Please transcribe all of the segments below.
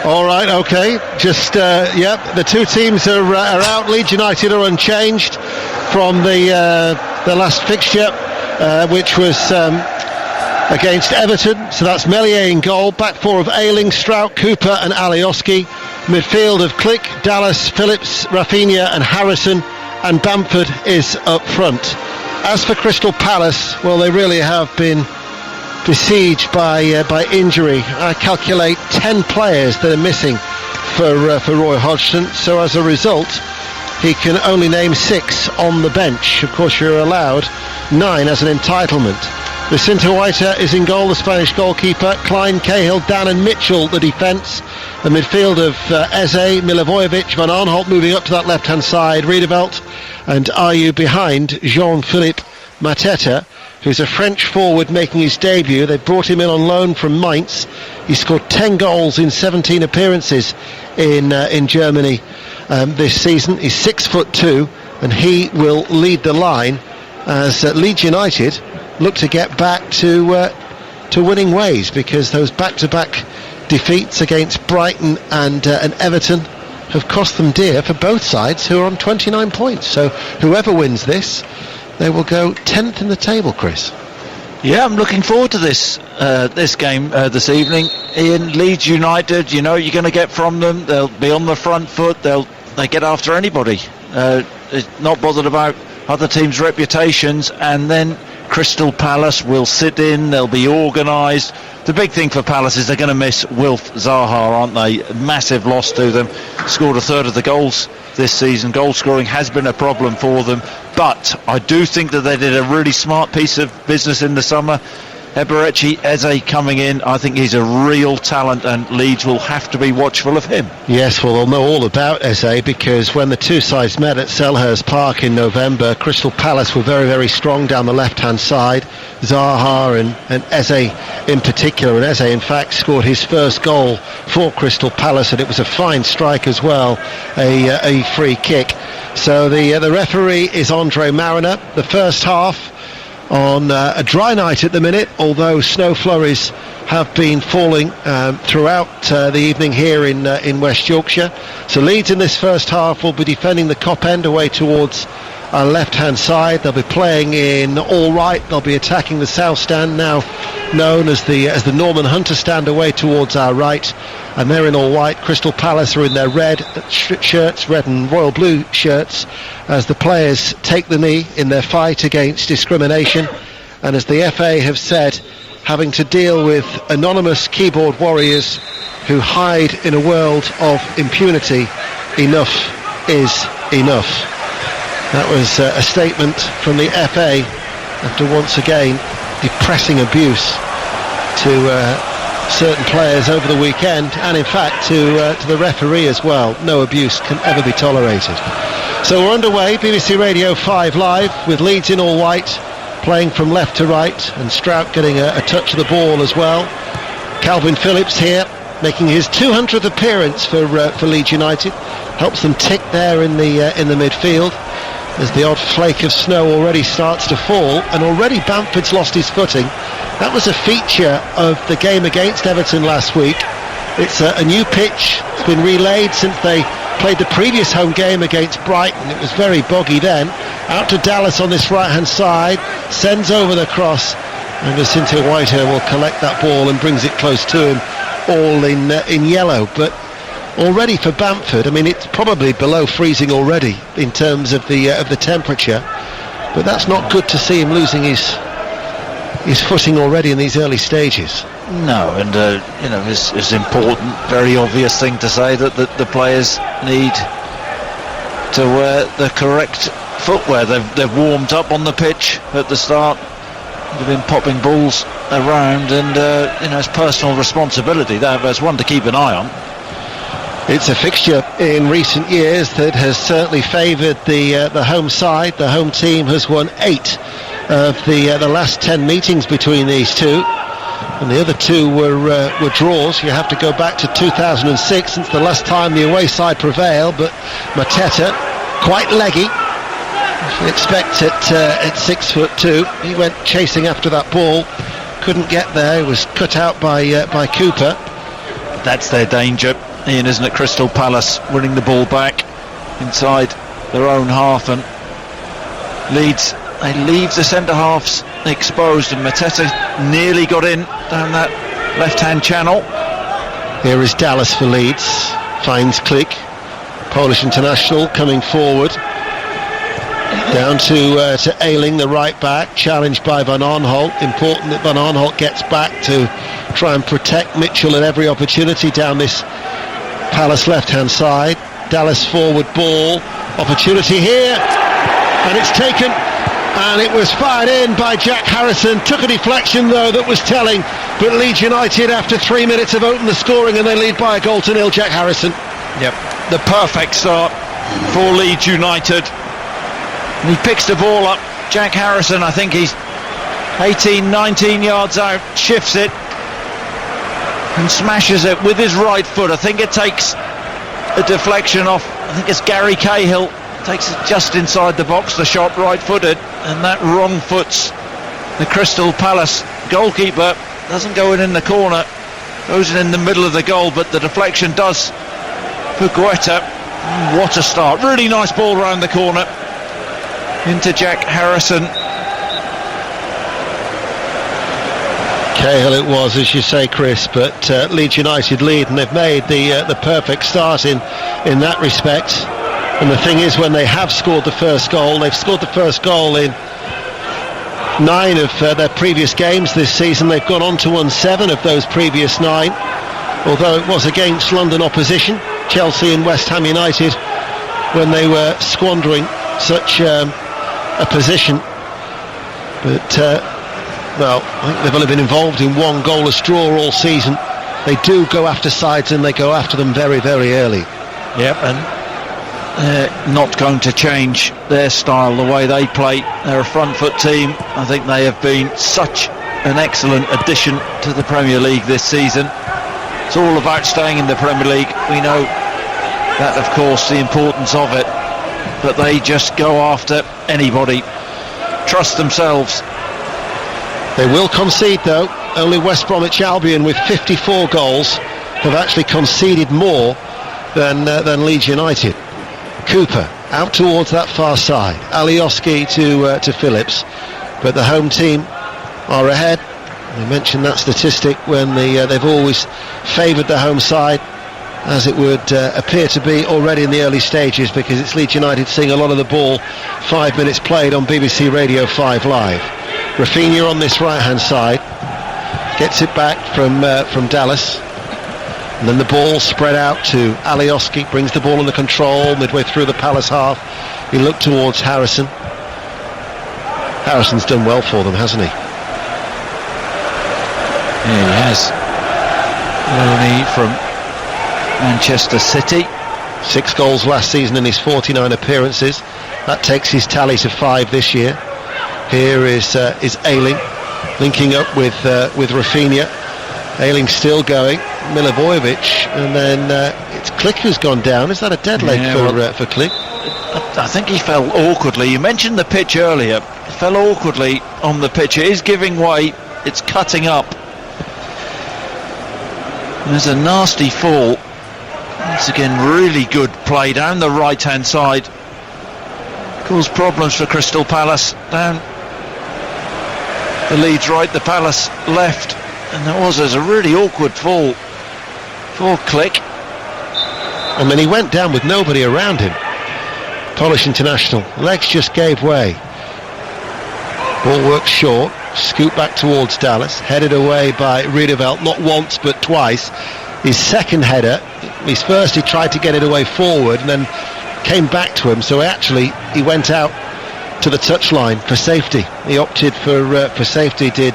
All right, okay. Just, the two teams are out. Leeds United are unchanged from the last fixture, which was against Everton. So that's Meslier in goal. Back four of Ayling, Strout, Cooper and Alioski. Midfield of Click, Dallas, Phillips, Rafinha and Harrison. And Bamford is up front. As for Crystal Palace, well, they really have been besieged by injury. I calculate 10 players that are missing for Roy Hodgson. So as a result, he can only name 6 on the bench. Of course, you're allowed 9 as an entitlement. Jacinto Whiter is in goal, the Spanish goalkeeper. Klein, Cahill, Dan and Mitchell, the defence. The midfield of Eze, Milivojevic, Van Arnholt moving up to that left-hand side. Riedewald and Ayew behind Jean-Philippe Mateta, who's a French forward making his debut. They brought him in on loan from Mainz. He scored 10 goals in 17 appearances in Germany this season. He's 6'2", and he will lead the line as Leeds United look to get back to winning ways, because those back-to-back defeats against Brighton and Everton have cost them dear for both sides, who are on 29 points. So whoever wins this, they will go 10th in the table, Chris. Yeah, I'm looking forward to this game this evening. In Leeds United, you know you're going to get from them. They'll be on the front foot. They get after anybody. Not bothered about other teams' reputations. And then Crystal Palace will sit in. They'll be organised. The big thing for Palace is they're going to miss Wilf Zaha, aren't they? A massive loss to them. Scored a third of the goals this season. Goal scoring has been a problem for them, but I do think that they did a really smart piece of business in the summer. Eberechi Eze coming in, I think he's a real talent, and Leeds will have to be watchful of him. Yes, well, they'll know all about Eze, because when the two sides met at Selhurst Park in November, Crystal Palace were very, very strong down the left-hand side. Zaha and Eze in particular, and Eze in fact scored his first goal for Crystal Palace, and it was a fine strike as well, a free kick. So the referee is Andre Mariner. The first half on a dry night at the minute, although snow flurries have been falling throughout the evening here in West Yorkshire. So Leeds in this first half will be defending the Cop End away towards our left-hand side. They'll be playing in all right. They'll be attacking the south stand, now known as the Norman Hunter stand, away towards our right, and they're in all white. Crystal Palace are in their red shirts, red and royal blue shirts, as the players take the knee in their fight against discrimination, and as the FA have said, having to deal with anonymous keyboard warriors who hide in a world of impunity. Enough is enough. That was a statement from the FA after once again depressing abuse to certain players over the weekend, and in fact to the referee as well. No abuse can ever be tolerated. So we're underway, BBC Radio 5 Live, with Leeds in all white, playing from left to right, and Strout getting a touch of the ball as well. Calvin Phillips here, making his 200th appearance for Leeds United, helps them tick there in the midfield, as the odd flake of snow already starts to fall, and already Bamford's lost his footing. That was a feature of the game against Everton last week. It's a new pitch. It's been relayed since they played the previous home game against Brighton. It was very boggy then. Out to Dallas on this right-hand side, sends over the cross, and Jacinto Whiter will collect that ball and brings it close to him, all in yellow. But already for Bamford, I mean, it's probably below freezing already in terms of the temperature, but that's not good to see him losing his footing already in these early stages. No, and it's important, very obvious thing to say, that the players need to wear the correct footwear. They've warmed up on the pitch at the start. They've been popping balls around, and it's personal responsibility. There's one to keep an eye on. It's a fixture in recent years that has certainly favoured the home side. The home team has won 8 of the last 10 meetings between these two, and the other 2 were draws. You have to go back to 2006 since the last time the away side prevailed. But Mateta, quite leggy, you expect at 6'2". He went chasing after that ball, couldn't get there. He was cut out by Cooper. That's their danger, Ian, isn't it? Crystal Palace winning the ball back inside their own half, and Leeds, they leave the centre-halves exposed, and Mateta nearly got in down that left-hand channel. Here is Dallas for Leeds, finds Click, Polish international coming forward. Down to Ayling, the right back, challenged by Van Aanholt. Important that Van Aanholt gets back to try and protect Mitchell at every opportunity down this Palace left-hand side. Dallas forward ball, opportunity here, and it's taken, and it was fired in by Jack Harrison. Took a deflection though that was telling, but Leeds United, after 3 minutes, have opened the scoring and they lead by a goal to nil. Jack Harrison. Yep, the perfect start for Leeds United. And he picks the ball up. Jack Harrison, I think he's 18, 19 yards out, shifts it and smashes it with his right foot. I think it takes a deflection off, I think it's Gary Cahill, takes it just inside the box, the shot right-footed, and that wrong foots the Crystal Palace goalkeeper. Doesn't go in the corner, goes in the middle of the goal, but the deflection does for Guetta. What a start. Really nice ball round the corner into Jack Harrison. Cahill it was, as you say, Chris, but Leeds United lead, and they've made the perfect start in that respect. And the thing is, when they have scored the first goal, they've scored the first goal in 9 of their previous games this season. They've gone on to win 7 of those previous 9, although it was against London opposition, Chelsea and West Ham United, when they were squandering such a position. But well, I think they've only been involved in 1 goalless draw all season. They do go after sides, and they go after them very, very early. Yep, and they're not going to change their style, the way they play. They're a front foot team. I think they have been such an excellent addition to the Premier League this season. It's all about staying in the Premier League. We know that, of course, the importance of it, but they just go after anybody. Trust themselves. They will concede though. Only West Bromwich Albion, with 54 goals, have actually conceded more than Leeds United. Cooper out towards that far side, Alioski to Phillips, but the home team are ahead. I mentioned that statistic when they've always favoured the home side, as it would appear to be already in the early stages, because it's Leeds United seeing a lot of the ball 5 minutes played on BBC Radio 5 Live. Rafinha on this right hand side gets it back from Dallas, and then the ball spread out to Alioski, brings the ball under control midway through the Palace half. He looked towards Harrison. Harrison's done well for them, hasn't he? Yeah, he has. Loanee from Manchester City. 6 goals last season in his 49 appearances. That takes his tally to 5 this year. Here is Ayling linking up with Rafinha. Ayling still going, Milivojevic, and then it's Click who's gone down. Is that a dead leg for Click? I think he fell awkwardly. You mentioned the pitch earlier. He fell awkwardly on the pitch. It is giving way. It's cutting up. There's a nasty fall. Once again, really good play down the right-hand side. Caused problems for Crystal Palace. Down the Leeds right, the Palace left, and there's a really awkward fall for Click. I mean, he went down with nobody around him. Polish international, legs just gave way. Ball works short, scoot back towards Dallas, headed away by Riedewald, not once but twice. His second header, his first he tried to get it away forward and then came back to him, so he went out to the touchline for safety. He opted for safety, did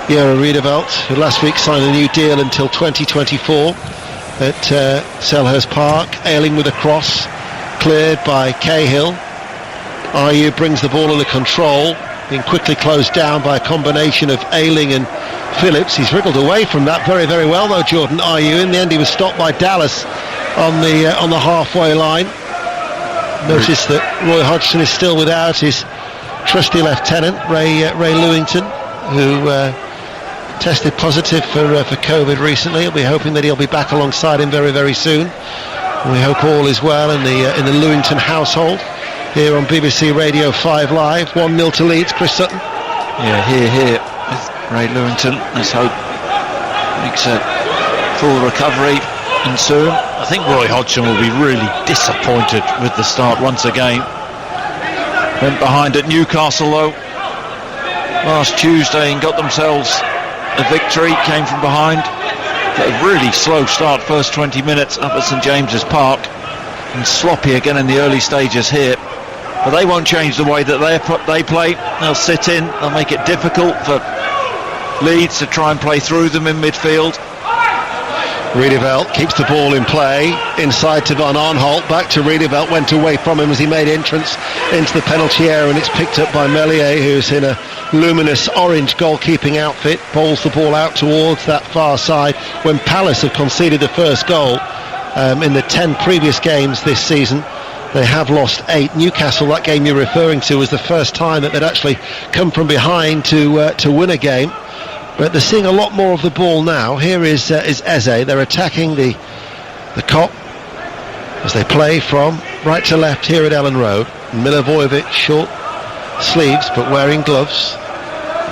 Jero Riedewald, who last week signed a new deal until 2024 at Selhurst Park. Ayling with a cross, cleared by Cahill. Ayew brings the ball under control, being quickly closed down by a combination of Ayling and Phillips. He's wriggled away from that very, very well though, Jordan Ayew. In the end he was stopped by Dallas on the halfway line. Notice that Roy Hodgson is still without his trusty lieutenant Ray Lewington, who tested positive for COVID recently. We'll be hoping that he'll be back alongside him very, very soon. We hope all is well in the Lewington household here on BBC Radio 5 Live. 1-0 to Leeds. Chris Sutton. Yeah, here with Ray Lewington. Let's hope makes a full recovery and soon. I think Roy Hodgson will be really disappointed with the start once again. Went behind at Newcastle though last Tuesday and got themselves a victory. Came from behind. Got a really slow start first 20 minutes up at St James's Park, and sloppy again in the early stages here. But they won't change the way that they play. They'll sit in. They'll make it difficult for Leeds to try and play through them in midfield. Riedeveld keeps the ball in play inside to Van Arnholt. Back to Riedeveld, went away from him as he made entrance into the penalty area, and it's picked up by Meslier, who's in a luminous orange goalkeeping outfit. Bowls the ball out towards that far side. When Palace have conceded the first goal in the 10 previous games this season, they have lost 8. Newcastle, that game you're referring to, was the first time that they'd actually come from behind to win a game. But they're seeing a lot more of the ball now. Here is Eze. They're attacking the Kop as they play from right to left here at Ellen Road. Milivojevic, short sleeves but wearing gloves,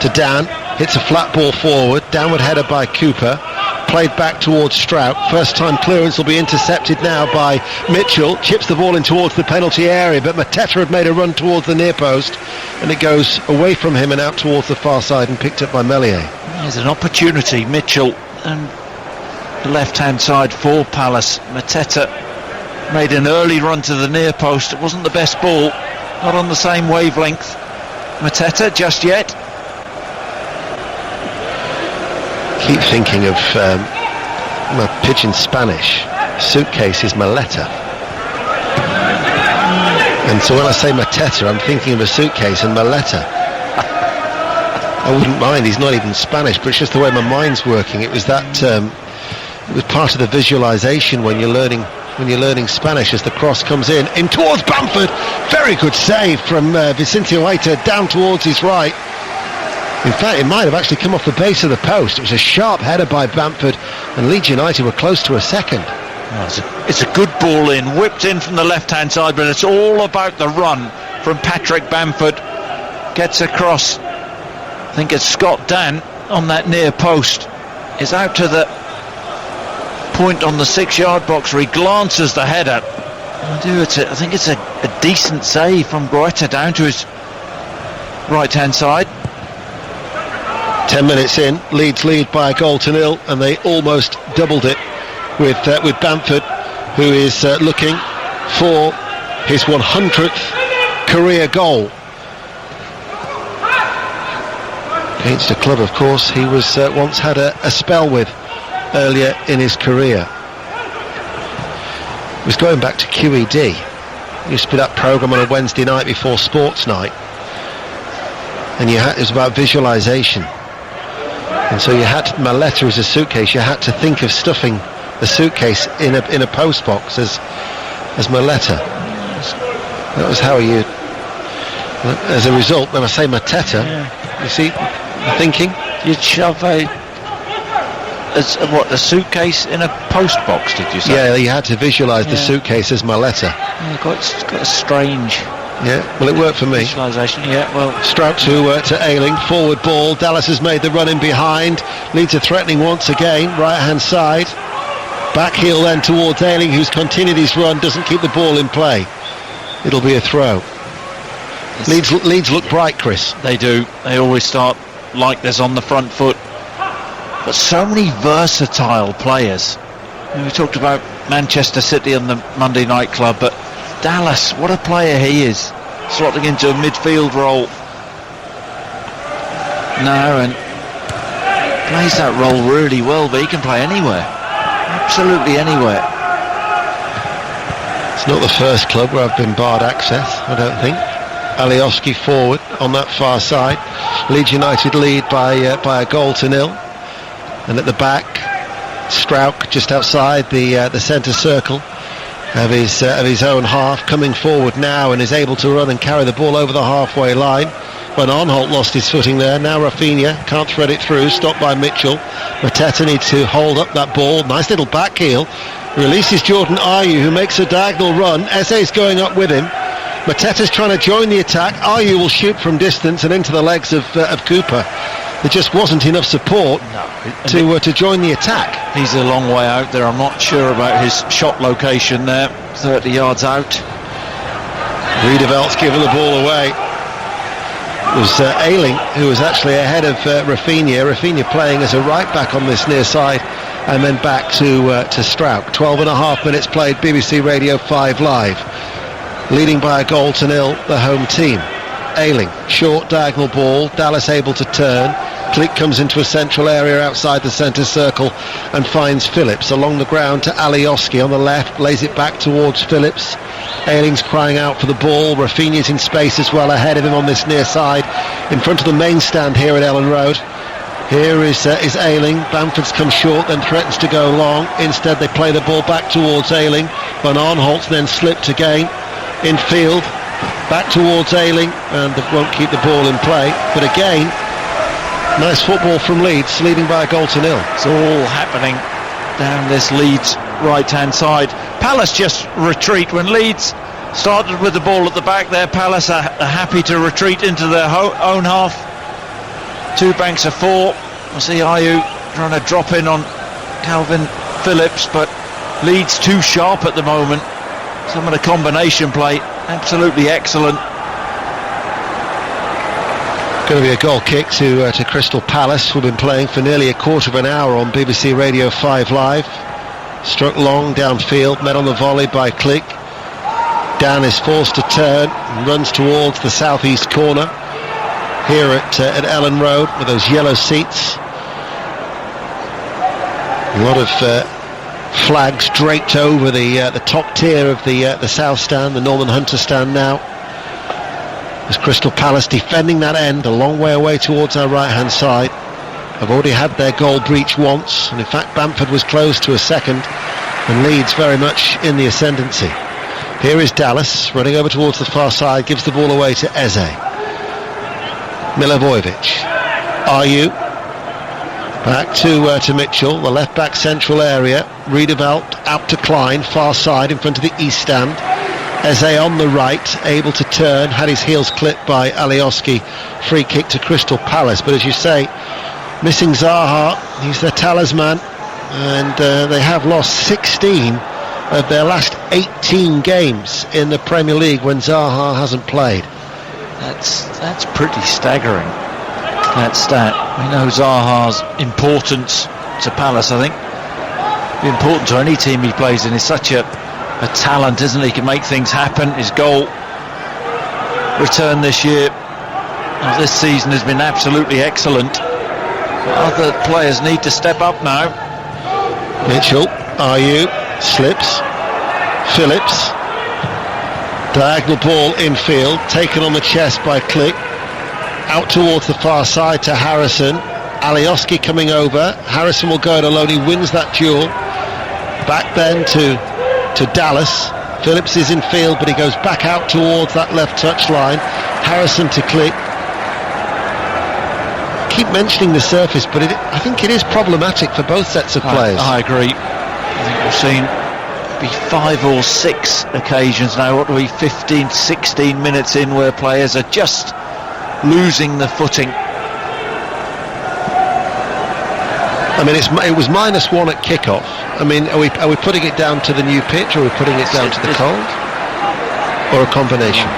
to Dan. Hits a flat ball forward. Downward header by Cooper. Played back towards Strout. First time clearance will be intercepted now by Mitchell. Chips the ball in towards the penalty area, but Mateta had made a run towards the near post, and it goes away from him and out towards the far side and picked up by Meslier. There's an opportunity. Mitchell and the left hand side for Palace. Mateta made an early run to the near post. It wasn't the best ball, not on the same wavelength. Mateta just yet. Keep thinking of my pidgin Spanish. Suitcase is maleta, and so when I say Mateta, I'm thinking of a suitcase and maleta. I wouldn't mind. He's not even Spanish, but it's just the way my mind's working. It was that. It was part of the visualization when you're learning Spanish. As the cross comes in towards Bamford. Very good save from Vicencio Aita down towards his right. In fact, it might have actually come off the base of the post. It was a sharp header by Bamford, and Leeds United were close to a second. It's a good ball in, whipped in from the left-hand side, but it's all about the run from Patrick Bamford. Gets across. I think it's Scott Dan on that near post. Is out to the point on the 6-yard box where he glances the header. I think it's a decent save from Goeta down to his right-hand side. 10 minutes in, Leeds lead by a goal to 0, and they almost doubled it with Bamford, who is looking for his 100th career goal against a club, of course, he was once had a spell with earlier in his career. He was going back to QED. It used to be that programme on a Wednesday night before sports night, and it was about visualisation. And so you had maleta as a suitcase. You had to think of stuffing the suitcase in a post box as maleta. That was how you. As a result, when I say Mateta, you see the thinking. You'd shove a suitcase in a post box, did you say? Yeah, you had to visualise the suitcase as maleta. Yeah, it's got a strange. Yeah, well, it worked for me. Visualisation, yeah, well. Strout to Ayling, forward ball. Dallas has made the run in behind. Leeds are threatening once again, right-hand side. Back heel then towards Ayling, who's continued his run, doesn't keep the ball in play. It'll be a throw. Leeds look bright, Chris. They do. They always start like this on the front foot. But so many versatile players. We talked about Manchester City on the Monday Night Club, but Dallas, what a player he is, slotting into a midfield role now, and plays that role really well, but he can play anywhere, absolutely anywhere. It's not the first club where I've been barred access, I don't think. Alioski forward on that far side. Leeds United lead by a goal to 0, and at the back, Strauch just outside the centre circle of his own half, coming forward now and is able to run and carry the ball over the halfway line. Van Aanholt lost his footing there. Now Rafinha can't thread it through, stopped by Mitchell. Mateta needs to hold up that ball. Nice little back heel. Releases Jordan Ayew, who makes a diagonal run. Eze's going up with him. Mateta's trying to join the attack. Ayew will shoot from distance and into the legs of Cooper. There just wasn't enough support to join the attack. He's a long way out there. I'm not sure about his shot location there. 30 yards out. Riedevelt's given the ball away. It was Ayling who was actually ahead of Rafinha. Rafinha playing as a right back on this near side, and then back to Struijk. 12 and a half minutes played. BBC Radio 5 Live. Leading by a goal to nil, the home team. Ayling, short diagonal ball. Dallas able to turn. Klick comes into a central area outside the centre circle and finds Phillips along the ground to Alioski on the left. Lays it back towards Phillips. Ayling's crying out for the ball. Rafinha's in space as well ahead of him on this near side in front of the main stand here at Ellen Road. Here is Ayling. Bamford's come short, then threatens to go long. Instead they play the ball back towards Ayling. Van Aanholt's then slipped again in field back towards Ayling, and they won't keep the ball in play. But again, nice football from Leeds, leading by a goal to nil. It's all happening down this Leeds right-hand side. Palace just retreat. When Leeds started with the ball at the back there, Palace are happy to retreat into their own half. Two banks of four. I see Ayew trying to drop in on Calvin Phillips, but Leeds too sharp at the moment. Some of the combination play absolutely excellent. Going to be a goal kick to Crystal Palace. We've been playing for nearly a quarter of an hour on BBC Radio 5 Live. Struck long downfield, met on the volley by Klick. Dan is forced to turn and runs towards the southeast corner here at Ellen Road with those yellow seats. A lot of flags draped over the top tier of the south stand, the Norman Hunter stand now. As Crystal Palace defending that end a long way away towards our right hand side. Have already had their goal breach once, and in fact Bamford was close to a second, and Leeds very much in the ascendancy. Here is Dallas running over towards the far side, gives the ball away to Eze. Milivojevic. Ayew back to Mitchell, the left back central area. Riedewald out to Klein, far side in front of the east stand. Eze on the right, able to turn, had his heels clipped by Alioski. Free kick to Crystal Palace, but as you say, missing Zaha, he's their talisman, and they have lost 16 of their last 18 games in the Premier League when Zaha hasn't played. That's pretty staggering, that stat. We know Zaha's importance to Palace, I think. Be important to any team he plays in. He's such a talent, isn't he? He can make things happen. His goal return this year, this season, has been absolutely excellent. Other players need to step up now. Mitchell, Ayew, slips. Phillips, diagonal ball infield, taken on the chest by Klick. Out towards the far side to Harrison. Alioski coming over. Harrison will go it alone. He wins that duel. Back then to Dallas. Phillips is in field, but he goes back out towards that left touch line. Harrison to Klick. Keep mentioning the surface, but I think it is problematic for both sets of players. I agree. I think we've seen maybe 5 or 6 occasions now, what are we, 15, 16 minutes in, where players are just losing the footing. I mean, it was -1 at kickoff. I mean, are we putting it down to the new pitch, or are we putting it down to the cold, or a combination?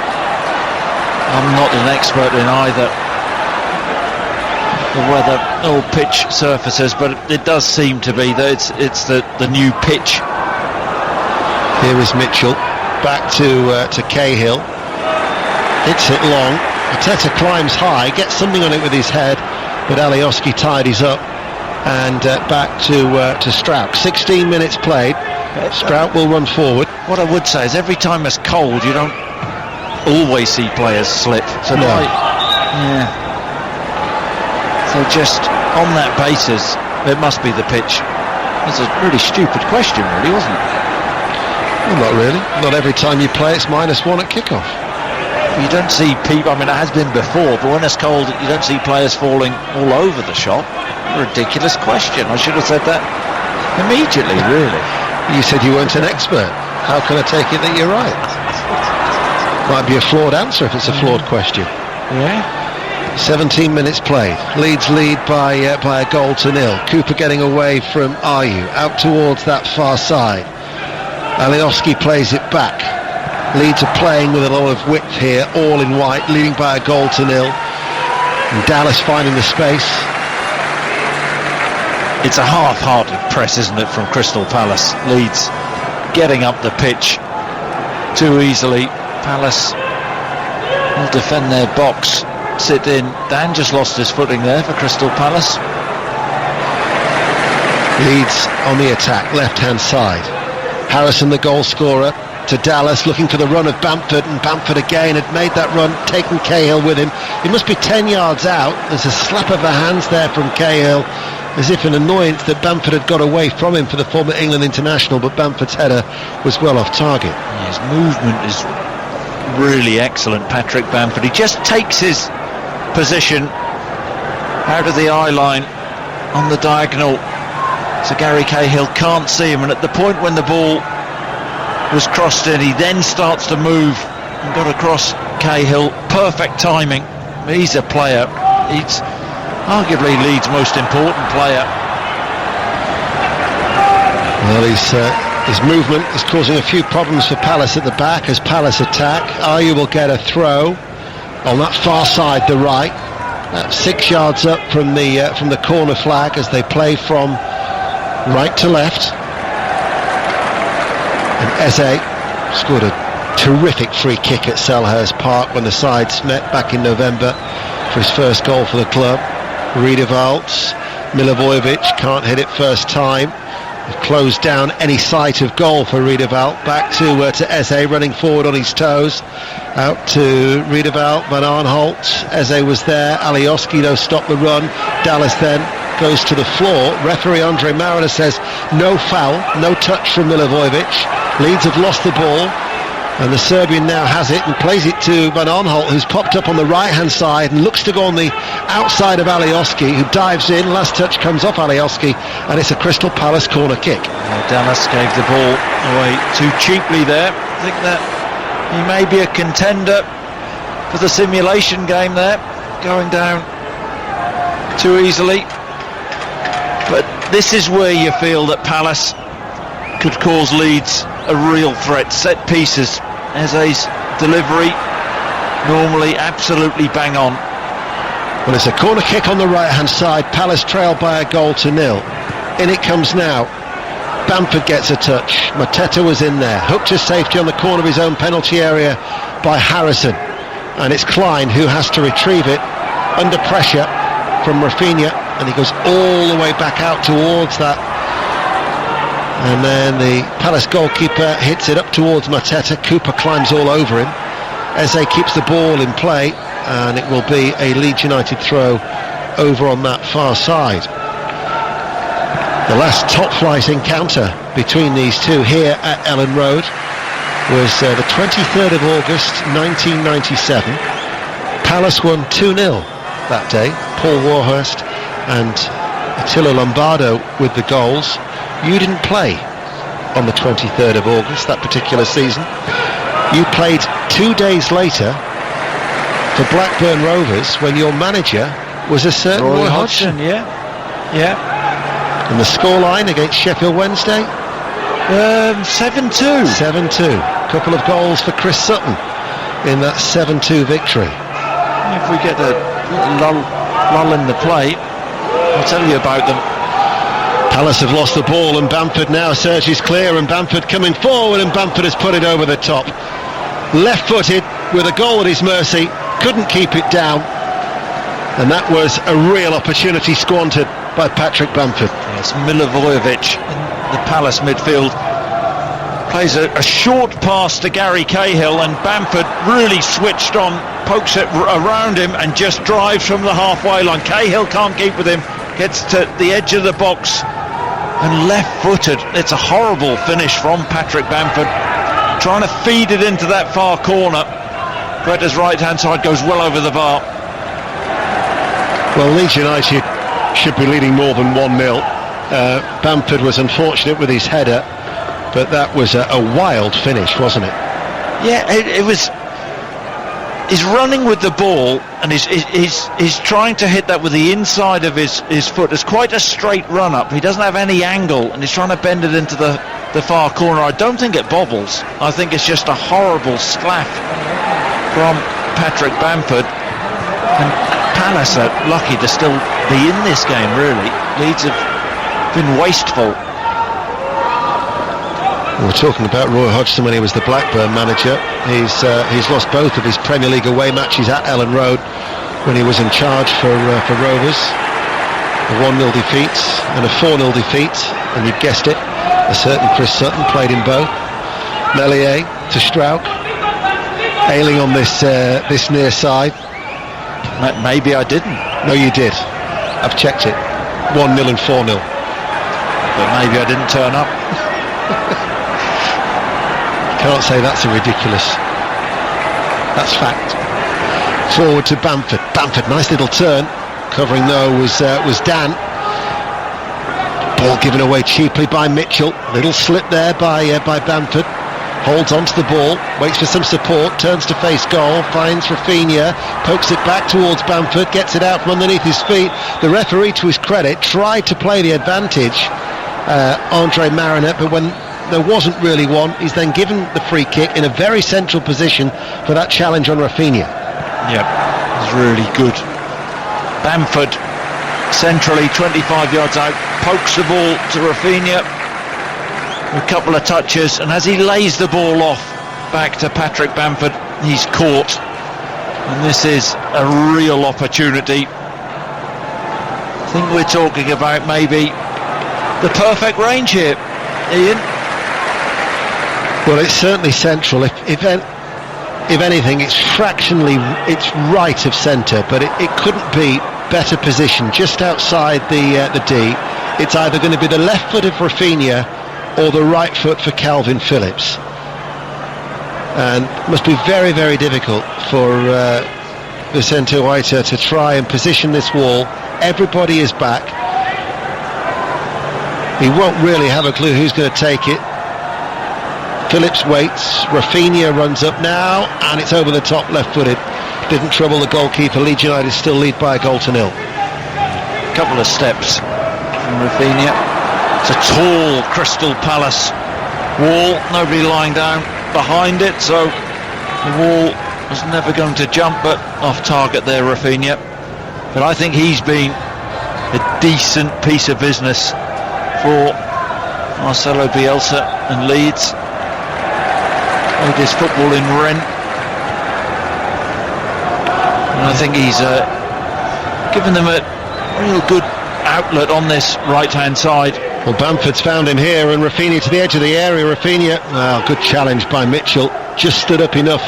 I'm not an expert in either the weather or pitch surfaces, but it does seem to be that it's the new pitch. Here is Mitchell back to Cahill. Hits it long. Mateta climbs high, gets something on it with his head, but Alioski tidies up. And back to Struijk. 16 minutes played. Struijk will run forward. What I would say is every time it's cold, you don't always see players slip. So no. So just on that basis, it must be the pitch. It's a really stupid question, really, wasn't it? Well, not really. Not every time you play it's -1 at kickoff. You don't see people, I mean, it has been before, but when it's cold, you don't see players falling all over the shop. Ridiculous question. I should have said that immediately, really. You said you weren't an expert. How can I take it that you're right? Might be a flawed answer if it's a flawed question. Yeah. 17 minutes played. Leeds lead by a goal to nil. Cooper getting away from Ayew out towards that far side. Alioski plays it back. Leeds are playing with a lot of width here, all in white, leading by a goal to nil. And Dallas finding the space. It's a half-hearted press, isn't it, from Crystal Palace? Leeds getting up the pitch too easily. Palace will defend their box, sit in. Dan just lost his footing there for Crystal Palace. Leeds on the attack, left-hand side. Harrison, the goal scorer, to Dallas, looking for the run of Bamford, and Bamford again had made that run, taken Cahill with him. He must be 10 yards out. There's a slap of the hands there from Cahill, as if an annoyance that Bamford had got away from him for the former England international, but Bamford's header was well off target. His movement is really excellent, Patrick Bamford. He just takes his position out of the eye line on the diagonal, so Gary Cahill can't see him, and at the point when the ball was crossed in, he then starts to move and got across Cahill. Perfect timing. He's a player. He's arguably Leeds' most important player. Well, his movement is causing a few problems for Palace at the back as Palace attack. Ayew will get a throw on that far side, the right. That's 6 yards up from the corner flag as they play from right to left. And Eze scored a terrific free kick at Selhurst Park when the sides met back in November for his first goal for the club. Riedewald, Milivojevic can't hit it first time. They've closed down any sight of goal for Riedewald. Back to Eze, running forward on his toes. Out to Riedewald, Van Aanholt. Eze was there. Alioski though stopped the run. Dallas then goes to the floor. Referee Andre Mariner says no foul, no touch from Milivojevic. Leeds have lost the ball, and the Serbian now has it and plays it to Van Aanholt, who's popped up on the right hand side and looks to go on the outside of Alioski, who dives in. Last touch comes off Alioski, and it's a Crystal Palace corner kick. Dallas gave the ball away too cheaply there. I think that he may be a contender for the simulation game there, going down too easily. But this is where you feel that Palace could cause Leeds a real threat. Set pieces, Eze's delivery normally absolutely bang on. Well, it's a corner kick on the right hand side. Palace trail by a goal to nil. In it comes now. Bamford gets a touch. Mateta was in there, hooked to safety on the corner of his own penalty area by Harrison, and it's Klein who has to retrieve it under pressure from Rafinha, and he goes all the way back out towards that. And then the Palace goalkeeper hits it up towards Mateta. Cooper climbs all over him. Eze keeps the ball in play, and it will be a Leeds United throw over on that far side. The last top-flight encounter between these two here at Ellen Road was the 23rd of August 1997. Palace won 2-0 that day. Paul Warhurst and Attila Lombardo with the goals. You didn't play on the 23rd of August that particular season. You played 2 days later for Blackburn Rovers when your manager was a certain Roy Hodgson. Yeah. And the scoreline against Sheffield Wednesday? 7-2. 7-2. Couple of goals for Chris Sutton in that 7-2 victory. If we get a lull in the play, I'll tell you about them. Palace have lost the ball, and Bamford now surges clear, and Bamford coming forward, and Bamford has put it over the top. Left-footed with a goal at his mercy, couldn't keep it down, and that was a real opportunity squandered by Patrick Bamford. Yes, Milivojevic in the Palace midfield plays a short pass to Gary Cahill, and Bamford really switched on, pokes it around him and just drives from the halfway line. Cahill can't keep with him, gets to the edge of the box and left-footed. It's a horrible finish from Patrick Bamford, trying to feed it into that far corner. Greta's right-hand side goes well over the bar. Well, Leeds United should be leading more than 1-0. Bamford was unfortunate with his header, but that was a wild finish, wasn't it? Yeah, it was. He's running with the ball, and he's trying to hit that with the inside of his foot. It's quite a straight run up. He doesn't have any angle, and he's trying to bend it into the far corner. I don't think it bobbles. I think it's just a horrible slaff from Patrick Bamford. And Palace are lucky to still be in this game, really. Leeds have been wasteful. We were talking about Roy Hodgson when he was the Blackburn manager. He's lost both of his Premier League away matches at Ellen Road when he was in charge for Rovers. A 1-0 defeat and a 4-0 defeat, and you've guessed it, a certain Chris Sutton played in both. Meslier to Strauch, Ayling on this near side. Maybe I didn't. No, you did. I've checked it. 1-0 and 4-0. But maybe I didn't turn up. Can't say that's a ridiculous. That's fact. Forward to Bamford. Bamford, nice little turn. Covering though was Dan. Ball given away cheaply by Mitchell. Little slip there by Bamford. Holds onto the ball, waits for some support, turns to face goal, finds Rafinha, pokes it back towards Bamford, gets it out from underneath his feet. The referee, to his credit, tried to play the advantage, Andre Mariner, but when there wasn't really one, he's then given the free kick in a very central position for that challenge on Rafinha. Yeah, it's really good. Bamford, centrally, 25 yards out, pokes the ball to Rafinha. A couple of touches, and as he lays the ball off back to Patrick Bamford, he's caught, and this is a real opportunity. I think we're talking about maybe the perfect range here, Ian. Well, it's certainly central. If anything, it's fractionally, it's right of centre, but it couldn't be better positioned, just outside the D. It's either going to be the left foot of Rafinha or the right foot for Calvin Phillips, and it must be very, very difficult for Vicente Huayta to try and position this wall. Everybody is back. He won't really have a clue who's going to take it. Phillips waits, Rafinha runs up now, and it's over the top, left-footed. Didn't trouble the goalkeeper. Leeds United still lead by 1-0. Couple of steps from Rafinha. It's a tall Crystal Palace wall, nobody lying down behind it, so the wall was never going to jump, but off target there, Rafinha. But I think he's been a decent piece of business for Marcelo Bielsa and Leeds. Played his football in Rennes, and I think he's given them a real good outlet on this right-hand side. Well, Bamford's found him here, and Rafinha to the edge of the area. Rafinha, good challenge by Mitchell, just stood up enough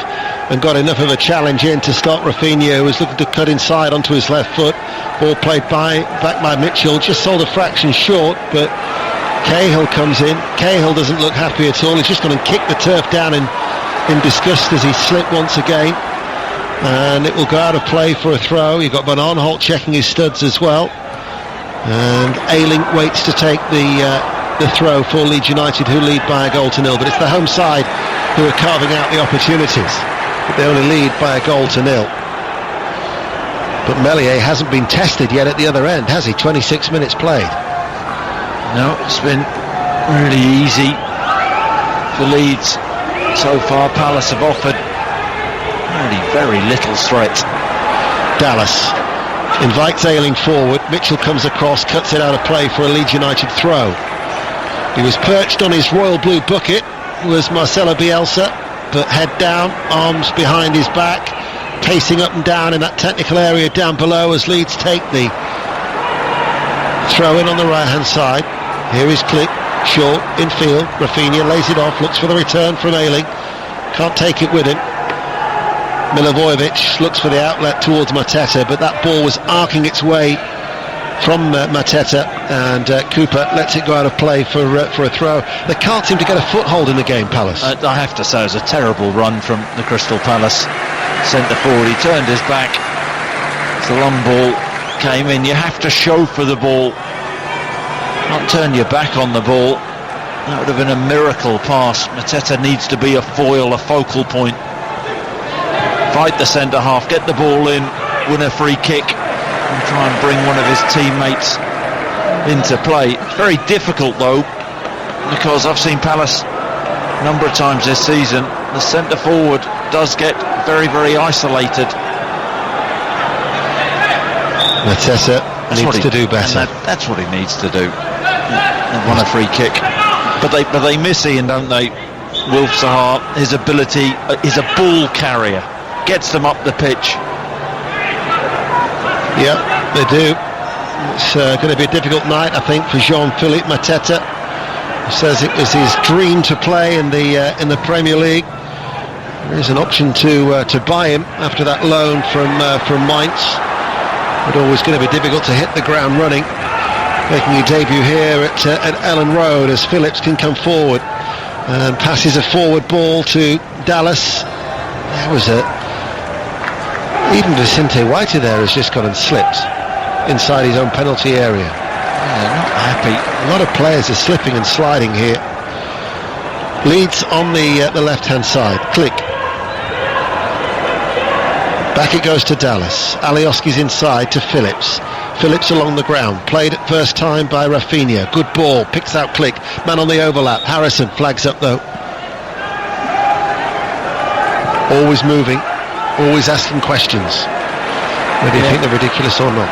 and got enough of a challenge in to stop Rafinha, who was looking to cut inside onto his left foot. Ball played back by Mitchell, just sold a fraction short, but Cahill comes in. Cahill doesn't look happy at all. He's just going to kick the turf down in disgust as he slipped once again, and it will go out of play for a throw. You've got Van Aanholt checking his studs as well, and Ayling waits to take the throw for Leeds United, who lead by 1-0. But it's the home side who are carving out the opportunities, but they only lead by 1-0. But Meslier hasn't been tested yet at the other end, has he? 26 minutes played. No, it's been really easy for Leeds so far. Palace have offered really very little threat. Dallas invites Ayling forward. Mitchell comes across, cuts it out of play for a Leeds United throw. He was perched on his royal blue bucket, was Marcelo Bielsa, but head down, arms behind his back, pacing up and down in that technical area down below as Leeds take the throw in on the right hand side. Here is Click, short, infield. Rafinha lays it off, looks for the return from Ayling, can't take it with him. Milivojevic looks for the outlet towards Mateta, but that ball was arcing its way from Mateta, and Cooper lets it go out of play for a throw. They can't seem to get a foothold in the game, Palace. I have to say, it was a terrible run from the Crystal Palace centre forward. He turned his back. The long ball came in. You have to show for the ball, not turn your back on the ball. That would have been a miracle pass. Mateta needs to be a foil, a focal point. Fight the centre half, get the ball in, win a free kick, and try and bring one of his teammates into play. It's very difficult though, because I've seen Palace a number of times this season. The centre forward does get very, very isolated. Mateta needs to do better. That's what he needs to do. And won a free kick. But they miss Ian, don't they? Wilf Zaha, his ability, is a ball carrier. Gets them up the pitch. Yeah, they do. It's going to be a difficult night, I think, for Jean-Philippe Mateta. He says it was his dream to play in the Premier League. There is an option to buy him after that loan from Mainz. But always going to be difficult to hit the ground running. Making a debut here at Ellen Road as Phillips can come forward and passes a forward ball to Dallas. There was even Vicente White there has just gone and slipped inside his own penalty area. Yeah, not happy. A lot of players are slipping and sliding here. Leeds on the left-hand side. Click. Back it goes to Dallas. Alioski's inside to Phillips. Phillips along the ground. Played at first time by Rafinha. Good ball. Picks out Click. Man on the overlap. Harrison flags up though. Always moving. Always asking questions. Whether you think they're ridiculous or not.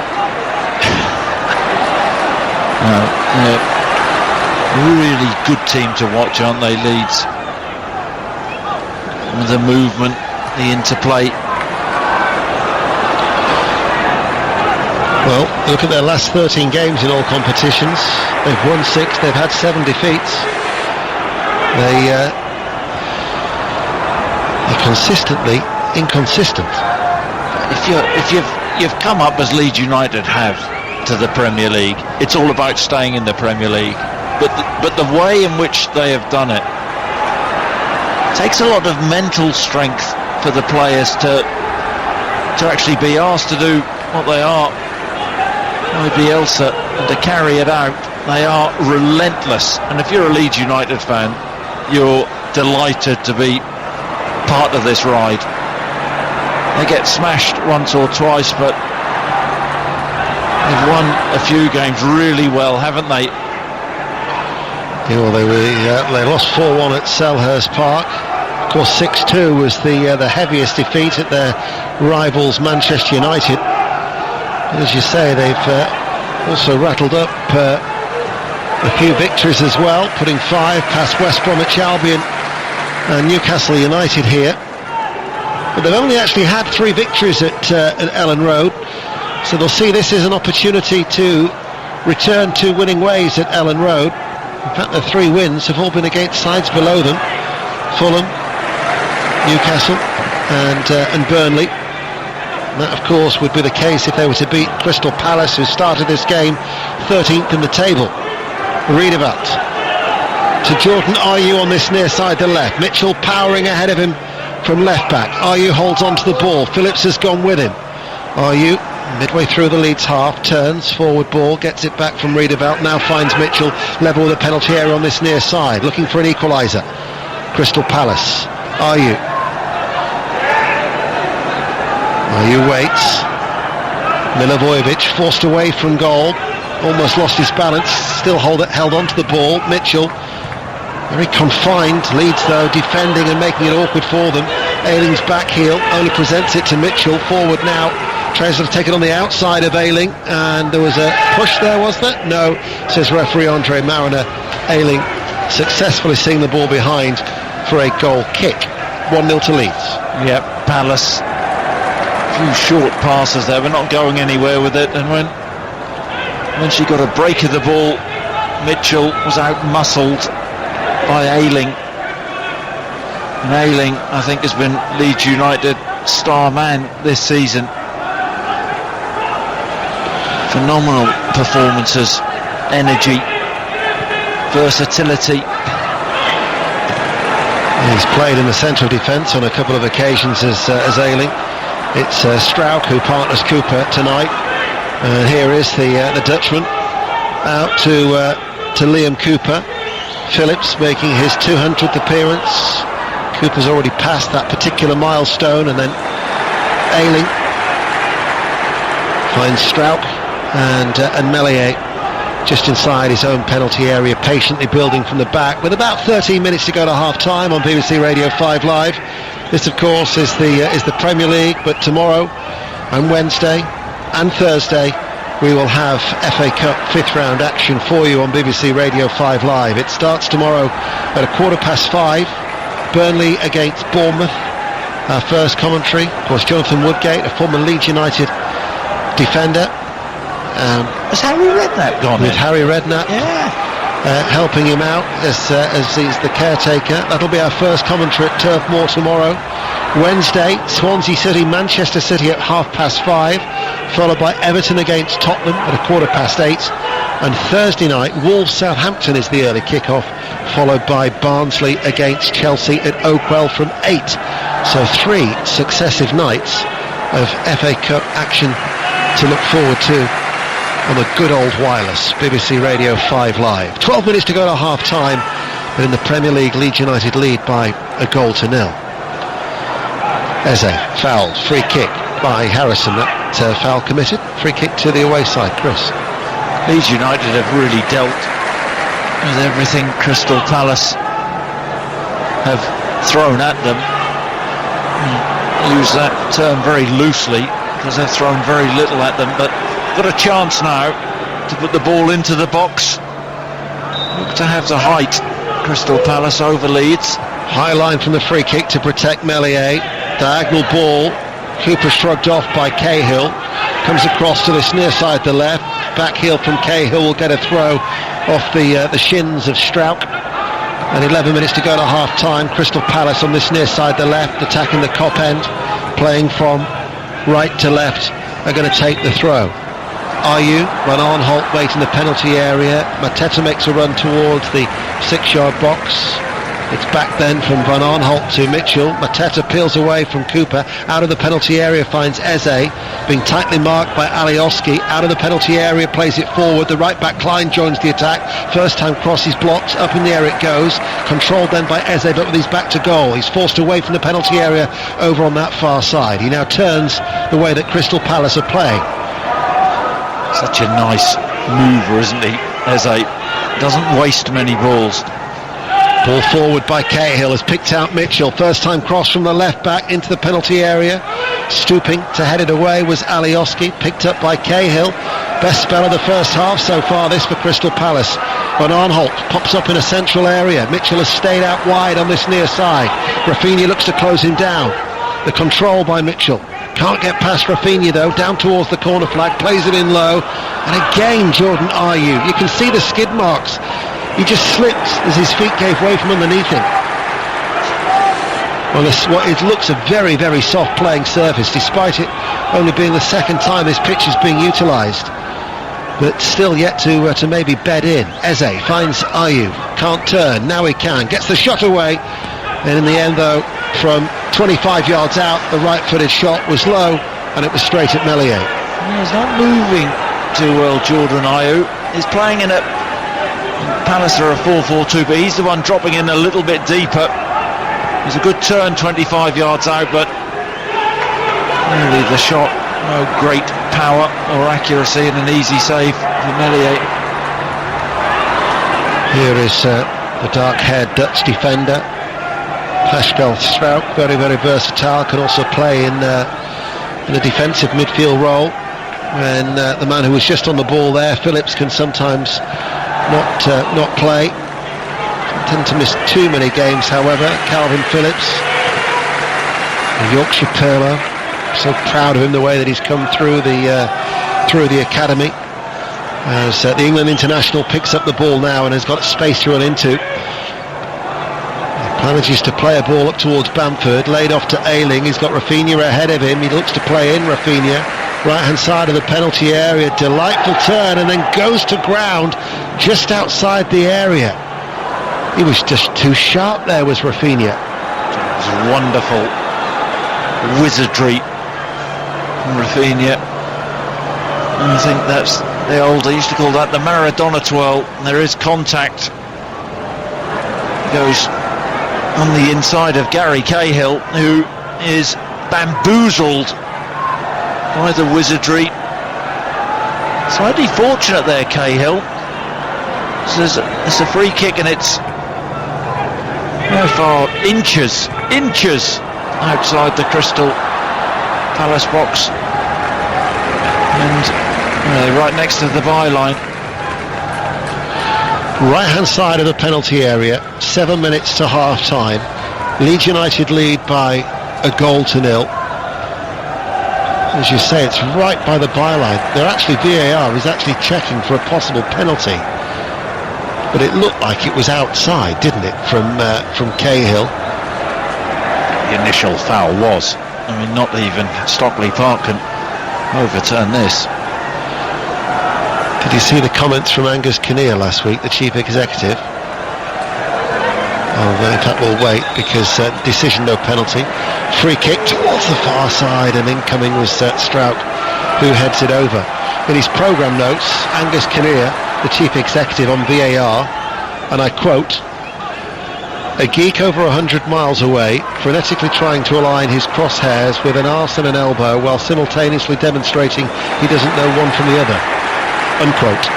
Really good team to watch, aren't they, Leeds? The movement, the interplay. Well, look at their last 13 games in all competitions. They've won 6, they've had 7 defeats. They're consistently inconsistent. If you've come up as Leeds United have to the Premier League, it's all about staying in the Premier League. But the way in which they have done it takes a lot of mental strength for the players to actually be asked to do what they are by Bielsa and to carry it out. They are relentless, and if you're a Leeds United fan, you're delighted to be part of this ride. They get smashed once or twice, but they've won a few games really well, haven't they? Yeah, well, they lost 4-1 at Selhurst Park. Of course, 6-2 was the heaviest defeat at their rivals Manchester United. And as you say, they've also rattled up a few victories as well, putting 5 past West Bromwich Albion and Newcastle United here. But they've only actually had 3 victories at Ellen Road, so they'll see this as an opportunity to return to winning ways at Ellen Road. In fact, the 3 wins have all been against sides below them: Fulham, Newcastle and Burnley. And that, of course, would be the case if they were to beat Crystal Palace, who started this game 13th in the table. Riedewald to Jordan Ayew on this near side to left. Mitchell powering ahead of him from left back. Ayew holds on to the ball. Phillips has gone with him. Ayew, midway through the Leeds half, turns, forward ball, gets it back from Riedewald, now finds Mitchell, level with the penalty area on this near side, looking for an equaliser. Crystal Palace. Ayew waits. Milivojevic forced away from goal, almost lost his balance, still held on to the ball. Mitchell, very confined. Leeds though defending and making it awkward for them. Ayling's back heel only presents it to Mitchell. Forward now, tries to take it on the outside of Ayling, and there was a push there, was there? No, says referee Andre Mariner. Ayling successfully seeing the ball behind for a goal kick. 1-0 to Leeds. Yep, Palace, a few short passes there, but not going anywhere with it, and when she got a break of the ball, Mitchell was out-muscled by Ayling. And Ayling, I think, has been Leeds United star man this season. Phenomenal performances, energy, versatility. He's played in the centre of defence on a couple of occasions as Ayling. It's Strauch who partners Cooper tonight. And here is the Dutchman out to Liam Cooper. Phillips making his 200th appearance. Cooper's already passed that particular milestone, and then Ayling finds Strauch and Meslier just inside his own penalty area, patiently building from the back with about 13 minutes to go to half-time on BBC Radio 5 Live. This, of course, is the Premier League, but tomorrow and Wednesday and Thursday we will have FA Cup 5th round action for you on BBC Radio 5 Live. It starts tomorrow at 5:15, Burnley against Bournemouth. Our first commentary, of course, Jonathan Woodgate, a former Leeds United defender. Has Harry Redknapp gone with in? Harry Redknapp helping him out as he's the caretaker. That'll be our first commentary at Turf Moor tomorrow. Wednesday, Swansea City, Manchester City at 5:30, followed by Everton against Tottenham at 8:15. And Thursday night, Wolves Southampton is the early kick-off, followed by Barnsley against Chelsea at Oakwell from 8. So 3 successive nights of FA Cup action to look forward to on the good old wireless BBC Radio 5 Live. 12 minutes to go to half-time, but in the Premier League, Leeds United lead by 1-0. Eze fouled, free kick by Harrison. That foul committed, free kick to the away side. Chris. Leeds United have really dealt with everything Crystal Palace have thrown at them. Use that term very loosely because they've thrown very little at them, but got a chance now to put the ball into the box. Look to have the height, Crystal Palace over Leeds. High line from the free kick to protect Meslier. Diagonal ball. Cooper shrugged off by Cahill. Comes across to this near side the left. Back heel from Cahill will get a throw off the shins of Strauch. And 11 minutes to go to half time. Crystal Palace on this near side the left, attacking the Kop end, playing from right to left, are going to take the throw. Ayew, Van Aanholt wait in the penalty area. Mateta makes a run towards the 6-yard box. It's back then from Van Aanholt to Mitchell. Mateta peels away from Cooper. Out of the penalty area finds Eze, being tightly marked by Alioski. Out of the penalty area, plays it forward. The right back Klein joins the attack. First time cross is blocked. Up in the air it goes. Controlled then by Eze, but with his back to goal. He's forced away from the penalty area over on that far side. He now turns the way that Crystal Palace are playing. Such a nice mover, isn't he? Eze doesn't waste many balls. Ball forward by Cahill has picked out Mitchell. First time cross from the left back into the penalty area. Stooping to head it away was Alioski. Picked up by Cahill. Best spell of the first half so far, this for Crystal Palace. Van Aanholt pops up in a central area. Mitchell has stayed out wide on this near side. Rafinha looks to close him down. The control by Mitchell. Can't get past Rafinha though, down towards the corner flag, plays it in low, and again Jordan Ayew. You can see the skid marks. He just slipped as his feet gave way from underneath him. Well, it looks a very, very soft playing surface, despite it only being the second time this pitch is being utilised. But still yet to maybe bed in. Eze finds Ayew, can't turn, now he can, gets the shot away, and in the end though, from 25 yards out, the right-footed shot was low, and it was straight at Meslier. He's not moving too well, Jordan Ayew. He's playing in a Palace are a 4-4-2, but he's the one dropping in a little bit deeper. It's a good turn 25 yards out, but really the shot, no great power or accuracy, and an easy save for Meslier. Here is the dark-haired Dutch defender, Pascal Strauch, very, very versatile, can also play in a defensive midfield role. And the man who was just on the ball there, Phillips, can sometimes not play. Tend to miss too many games, however. Calvin Phillips, the Yorkshire Pearler, so proud of him the way that he's come through the academy. As the England international picks up the ball now and has got space to run into. Manages to play a ball up towards Bamford, laid off to Ayling. He's got Rafinha ahead of him. He looks to play in Rafinha, right hand side of the penalty area. Delightful turn, and then goes to ground just outside the area. He was just too sharp there, was Rafinha. was wonderful wizardry from Rafinha. And I think that's the old, they used to call that the Maradona twirl. There is contact. Goes on the inside of Gary Cahill, who is bamboozled by the wizardry. Slightly fortunate there, Cahill. So it's a free kick, and it's how far? Inches outside the Crystal Palace box, and right next to the byline. Right hand side of the penalty area, 7 minutes to half time. Leeds United lead by a goal to nil. As you say, it's right by the byline. They're actually, VAR is actually checking for a possible penalty, but it looked like it was outside, didn't it, from Cahill? The initial foul was. I mean, not even Stockley Park can overturn this. Did you see the comments from Angus Kinnear last week, the chief executive? Oh, in fact, we'll wait, because decision, no penalty. Free kick towards the far side, and incoming was Strout, who heads it over. In his programme notes, Angus Kinnear, the chief executive, on VAR, and I quote, "A geek over 100 miles away, frenetically trying to align his crosshairs with an arse and an elbow while simultaneously demonstrating he doesn't know one from the other." Unquote.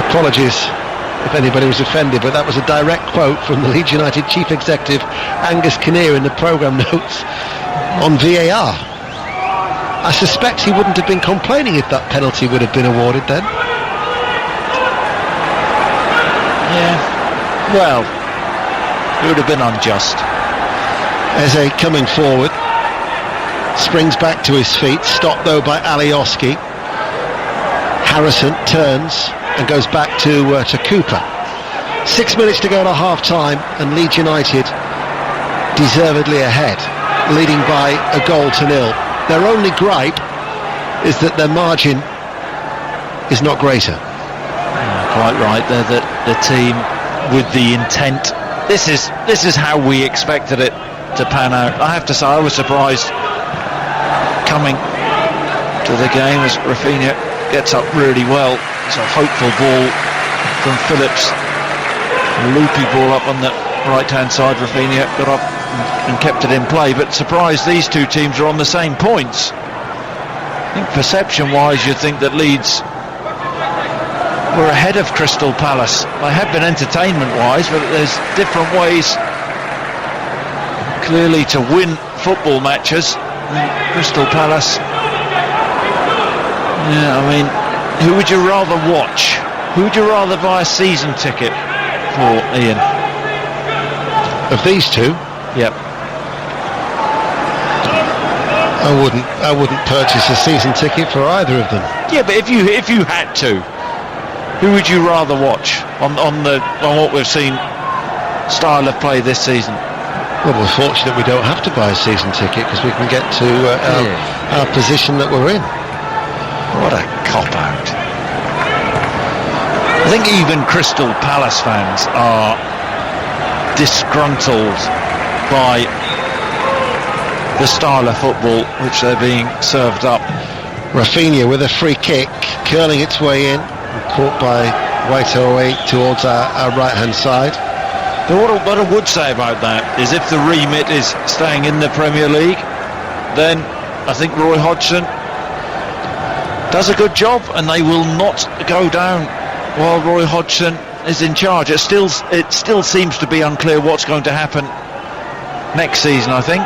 Apologies if anybody was offended, but that was a direct quote from the Leeds United chief executive Angus Kinnear in the programme notes on VAR. I suspect he wouldn't have been complaining if that penalty would have been awarded then. Yeah, well, it would have been unjust. Eze coming forward, springs back to his feet, stopped though by Alioski. Harrison turns and goes back to Cooper. 6 minutes to go to half time, and Leeds United deservedly ahead, leading by a goal to nil. Their only gripe is that their margin is not greater. Quite right. They're the team with the intent. This is how we expected it to pan out. I have to say, I was surprised coming to the game as Rafinha gets up really well. It's a hopeful ball from Phillips. A loopy ball up on the right-hand side. Rafinha got up and kept it in play, but surprised these two teams are on the same points. I think perception-wise, you think that Leeds were ahead of Crystal Palace. They have been entertainment-wise, but there's different ways clearly to win football matches. Crystal Palace, yeah, I mean, who would you rather watch? Who would you rather buy a season ticket for, Ian? Of these two? Yep. I wouldn't purchase a season ticket for either of them. Yeah, but if you had to, who would you rather watch on what we've seen style of play this season? Well, we're fortunate we don't have to buy a season ticket, because we can get to our position that we're in. What a cop-out. I think even Crystal Palace fans are disgruntled by the style of football which they're being served up. Rafinha with a free kick, curling its way in, caught by Waitoe towards our right-hand side. But what I would say about that is, if the remit is staying in the Premier League, then I think Roy Hodgson does a good job, and they will not go down while Roy Hodgson is in charge. It still seems to be unclear what's going to happen next season, I think,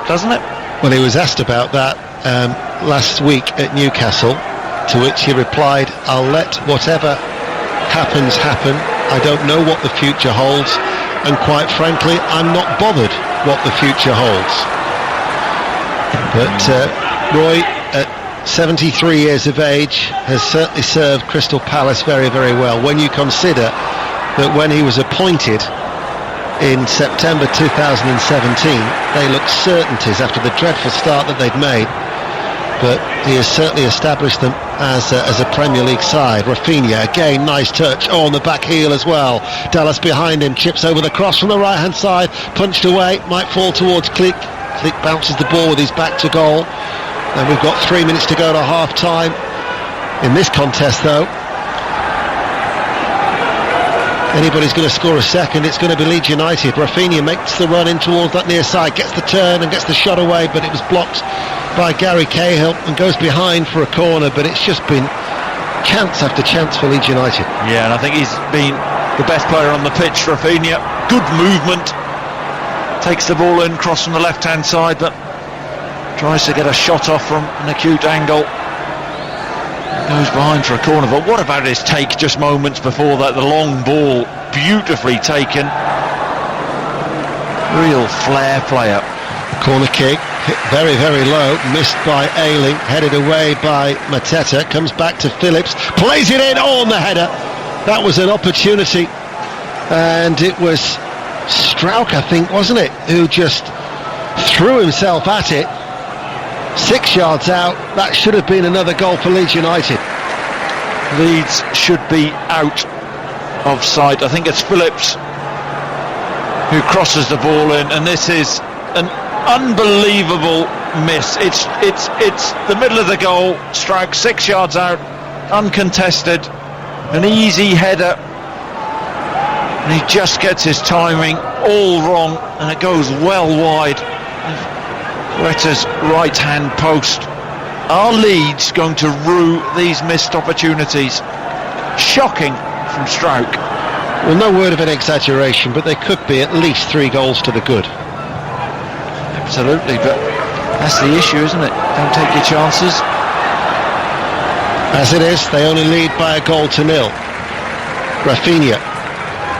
doesn't it? Well, he was asked about that last week at Newcastle, to which he replied, "I'll let whatever happens happen. I don't know what the future holds, and quite frankly, I'm not bothered what the future holds." But Roy, at 73 years of age, has certainly served Crystal Palace very, very well. When you consider that when he was appointed in September 2017, they looked certainties after the dreadful start that they'd made but he has certainly established them as a Premier League side. Rafinha, again, nice touch, on the back heel as well. Dallas behind him, chips over the cross from the right hand side, punched away, might fall towards Klich. Klich bounces the ball with his back to goal, and we've got 3 minutes to go to half time in this contest though. Anybody's going to score a second, it's going to be Leeds United. Rafinha makes the run in towards that near side, gets the turn and gets the shot away, but it was blocked by Gary Cahill and goes behind for a corner. But it's just been chance after chance for Leeds United. Yeah, and I think he's been the best player on the pitch. Rafinha, good movement, takes the ball in, cross from the left hand side, but tries to get a shot off from an acute angle. Goes behind for a corner, but what about his take just moments before that? The long ball, beautifully taken. Real flair player. Corner kick, hit very, very low, missed by Ayling, headed away by Mateta, comes back to Phillips, plays it in, on the header. That was an opportunity, and it was Strauch, I think, wasn't it, who just threw himself at it. 6 yards out. That should have been another goal for Leeds United. Leeds should be out of sight. I think it's Phillips who crosses the ball in, and this is an unbelievable miss. It's the middle of the goal. Strauch 6 yards out, uncontested, an easy header, and he just gets his timing all wrong, and it goes well wide. Retta's right hand post. Are Leeds going to rue these missed opportunities? Shocking from Strauch. Well, no word of an exaggeration, but they could be at least 3 goals to the good. Absolutely, but that's the issue, isn't it? Don't take your chances. As it is, they only lead by a goal to 0. Rafinha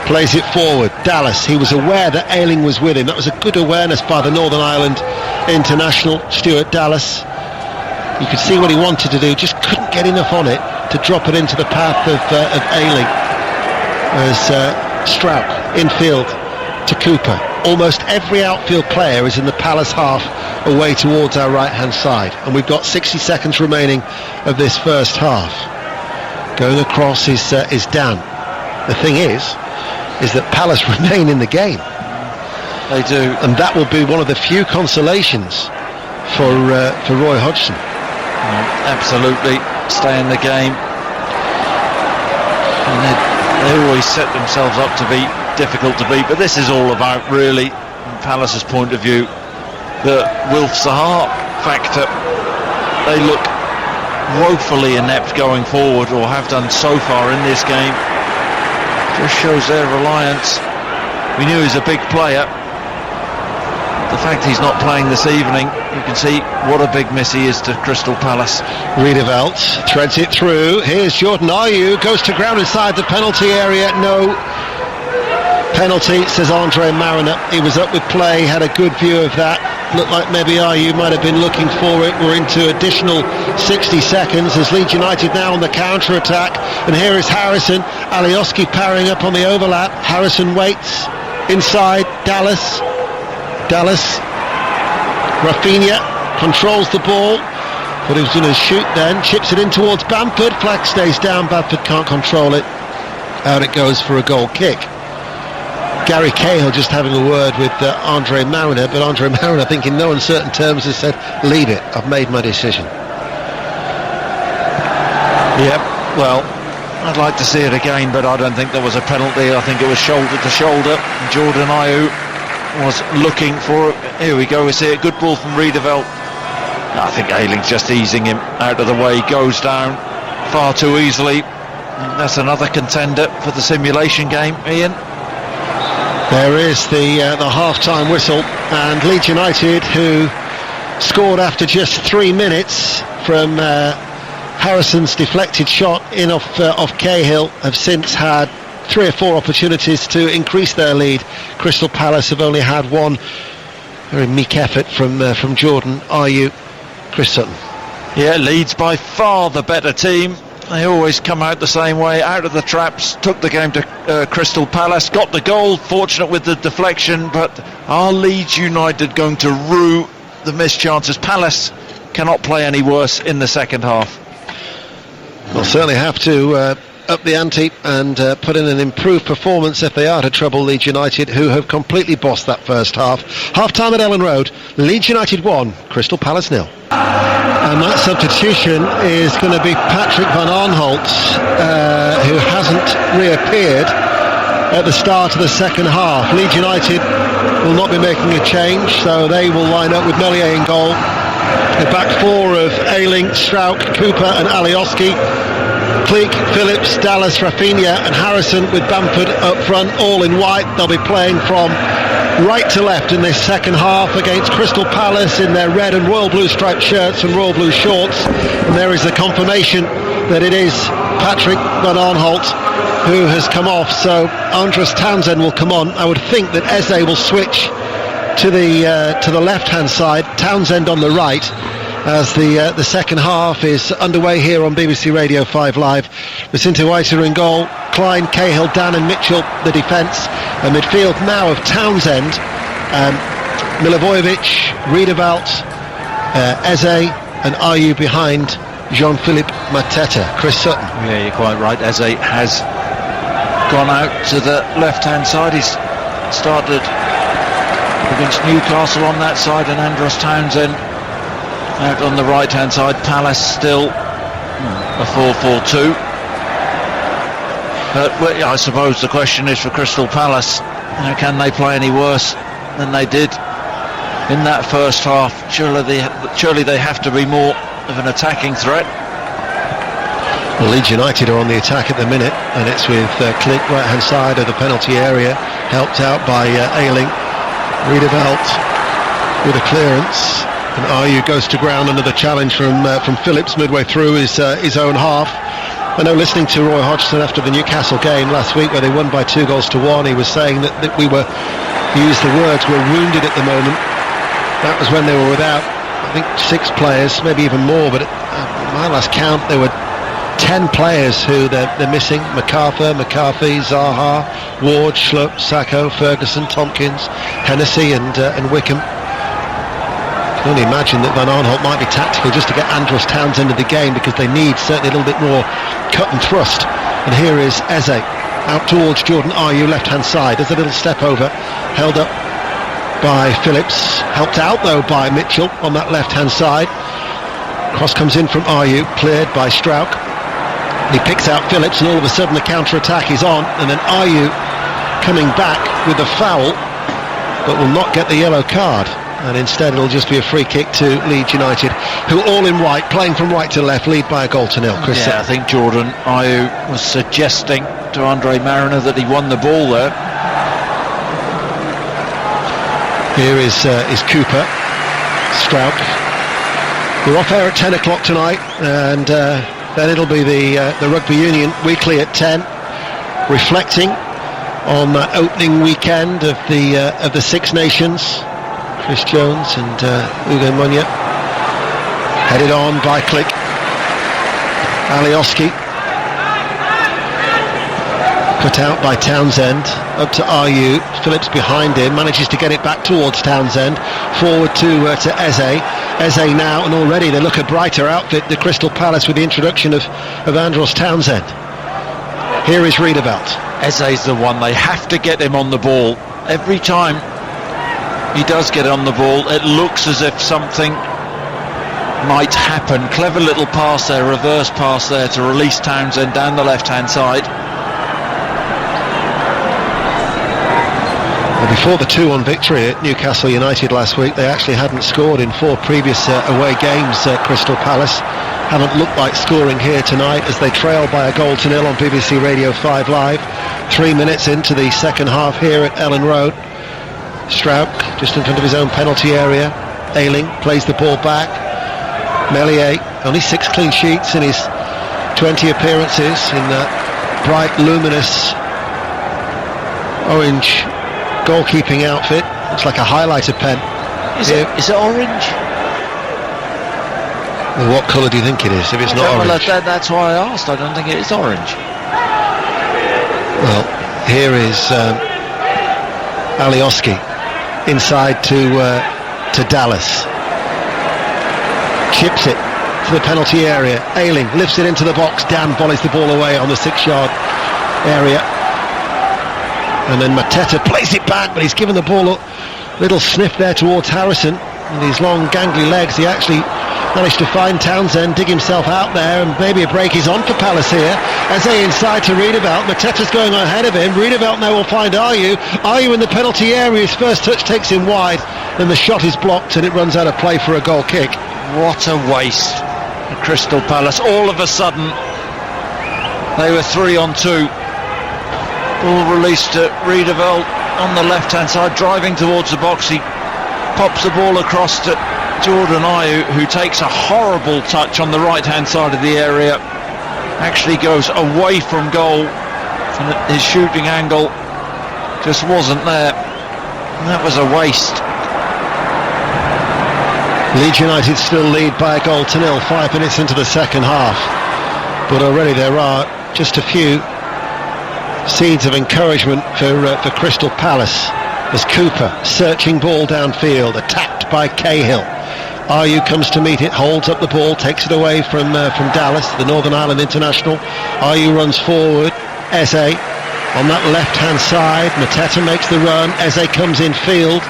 plays it forward. Dallas, he was aware that Ayling was with him. That was a good awareness by the Northern Ireland international, Stuart Dallas. You could see what he wanted to do, just couldn't get enough on it to drop it into the path of Ayling. As Strauch infield to Cooper. Almost every outfield player is in the Palace half away towards our right hand side, and we've got 60 seconds remaining of this first half. Going across is Dan. The thing is that Palace remain in the game. They do, and that will be one of the few consolations for Roy Hodgson. Absolutely, stay in the game. And they always set themselves up to be difficult to beat, but this is all about, really, from Palace's point of view, the Wilf Zaha factor. They look woefully inept going forward, or have done so far in this game. Just shows their reliance. We knew he was a big player. The fact he's not playing this evening, you can see what a big miss he is to Crystal Palace. Riedewald threads it through. Here's Jordan Ayew, goes to ground inside the penalty area. No penalty, says Andre Mariner. He was up with play, had a good view of that. Looked like maybe Ayew might have been looking for it. We're into additional 60 seconds as Leeds United now on the counter-attack. And here is Harrison. Alioski powering up on the overlap. Harrison waits inside. Dallas, Rafinha controls the ball, but he was going to shoot then, chips it in towards Bamford, flag stays down, Bamford can't control it, out it goes for a goal kick. Gary Cahill just having a word with Andre Mariner, but Andre Mariner, I think in no uncertain terms, has said, leave it, I've made my decision. Yep, well, I'd like to see it again, but I don't think there was a penalty. I think it was shoulder to shoulder. Jordan Ayew was looking for it. Here we go, we see a good ball from Riedewald. I think Ayling's just easing him out of the way. He goes down far too easily. That's another contender for the simulation game, Ian. There is the half-time whistle, and Leeds United, who scored after just 3 minutes from Harrison's deflected shot in off Cahill, have since had 3 or 4 opportunities to increase their lead. Crystal Palace have only had one very meek effort from Jordan Ayew. Chris Sutton. Yeah, Leeds by far the better team. They always come out the same way, out of the traps. Took the game to Crystal Palace, got the goal, fortunate with the deflection, but are Leeds United going to rue the missed chances? Palace cannot play any worse in the second half. They'll certainly have to up the ante and put in an improved performance if they are to trouble Leeds United, who have completely bossed that first half. Half-time at Ellen Road, Leeds United 1, Crystal Palace 0. And that substitution is going to be Patrick van Arnholt, who hasn't reappeared at the start of the second half. Leeds United will not be making a change, so they will line up with Meslier in goal. The back four of Ayling, Strauch, Cooper and Alioski. Cleek, Phillips, Dallas, Rafinha and Harrison with Bamford up front, all in white. They'll be playing from right to left in this second half against Crystal Palace in their red and royal blue striped shirts and royal blue shorts. And there is the confirmation that it is Patrick van Arnholt who has come off, so Andros Townsend will come on. I would think that Eze will switch to the left-hand side, Townsend on the right, as the second half is underway here on BBC Radio 5 Live. Jacinto Waiter in goal, Klein, Cahill, Dan and Mitchell the defence. A midfield now of Townsend, Milivojevic, Riedewald, Eze and Ayew behind Jean-Philippe Mateta. Chris Sutton. Yeah, you're quite right. Eze has gone out to the left-hand side. He's started against Newcastle on that side, and Andros Townsend out on the right-hand side. Palace still a 4-4-2. But I suppose the question is for Crystal Palace, can they play any worse than they did in that first half? Surely they have to be more of an attacking threat. Well, Leeds United are on the attack at the minute, and it's with Click right-hand side of the penalty area, helped out by Ayling. Riedewald with a clearance, and Ayew goes to ground under the challenge from Phillips midway through his own half. I know, listening to Roy Hodgson after the Newcastle game last week where they won by 2-1, he was saying that we were, he used the words, we're wounded at the moment. That was when they were without, I think, 6 players, maybe even more, but at my last count there were 10 players who they're missing. McCarthy, Zaha, Ward, Schlupp, Sacco, Ferguson, Tompkins, Hennessy and Wickham. I can only imagine that Van Arnholt might be tactical just to get Andros Townsend into the game, because they need certainly a little bit more cut and thrust. And here is Eze out towards Jordan Ayew, left-hand side. There's a little step over, held up by Phillips, helped out though by Mitchell on that left-hand side. Cross comes in from Ayew, cleared by Strauch. He picks out Phillips, and all of a sudden the counter-attack is on, and then Ayew coming back with the foul, but will not get the yellow card, and instead it'll just be a free kick to Leeds United, who all in white, playing from right to left, lead by a 1-0. Chris, I think Jordan Ayew was suggesting to Andre Mariner that he won the ball there. Here is Cooper, Strauch. We're off air at 10 o'clock tonight, and then it'll be the Rugby Union Weekly at 10, reflecting on that opening weekend of the Six Nations. Chris Jones and Ugo Munya, headed on by Click. Alioski, cut out by Townsend, up to Ayew. Phillips behind him, manages to get it back towards Townsend, forward to Eze. Eze now, and already they look a brighter outfit, the Crystal Palace, with the introduction of Andros Townsend. Here is Riedewald. Eze's the one, they have to get him on the ball. Every time he does get on the ball, it looks as if something might happen. Clever little pass there, reverse pass there to release Townsend down the left-hand side. Well, before the 2-1 victory at Newcastle United last week, they actually hadn't scored in 4 previous away games. Crystal Palace haven't looked like scoring here tonight, as they trail by a 0-0 on BBC Radio 5 Live. 3 minutes into the second half here at Ellen Road. Strauch just in front of his own penalty area. Ayling plays the ball back. Meslier, only 6 clean sheets in his 20 appearances in that bright, luminous orange goalkeeping outfit. Looks like a highlighter pen. Is it orange? Well, what colour do you think it is if it's not orange? Well, that's why I asked. I don't think it is orange. Well, here is Alioski inside to Dallas. chips it to the penalty area. Ayling lifts it into the box. Dan volleys the ball away on the 6-yard area. And then Mateta plays it back, but he's given the ball a little sniff there towards Harrison. With his long gangly legs, he actually managed to find Townsend, dig himself out there, and maybe a break is on for Palace here. Eze inside to Riedewald. Mateta's going ahead of him. Riedewald now will find Ayew. Ayew in the penalty area. His first touch takes him wide. Then the shot is blocked and it runs out of play for a goal kick. What a waste for Crystal Palace. All of a sudden, they were 3 on 2. Ball released to Riedewald on the left-hand side, driving towards the box. He pops the ball across to Jordan Ayew, who takes a horrible touch on the right-hand side of the area. Actually goes away from goal, and his shooting angle just wasn't there. And that was a waste. Leeds United still lead by a goal to 0, 5 minutes into the second half. But already there are just a few seeds of encouragement for Crystal Palace. As Cooper, searching ball downfield, attacked by Cahill. Ayew comes to meet it, holds up the ball, takes it away from Dallas, the Northern Ireland international. Ayew runs forward. Eze on that left-hand side. Mateta makes the run. Eze comes in field.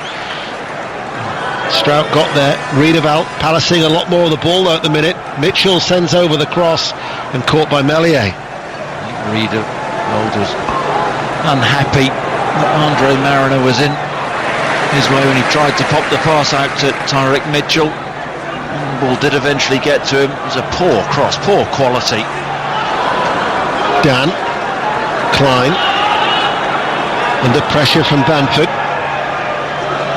Strout got there. Riedewald palacing a lot more of the ball though at the minute. Mitchell sends over the cross and caught by Meslier. Riedewald was unhappy that Andre Mariner was in his way when he tried to pop the pass out to Tyrick Mitchell. The ball did eventually get to him. It was a poor cross, poor quality. Dan Klein under pressure from Bamford.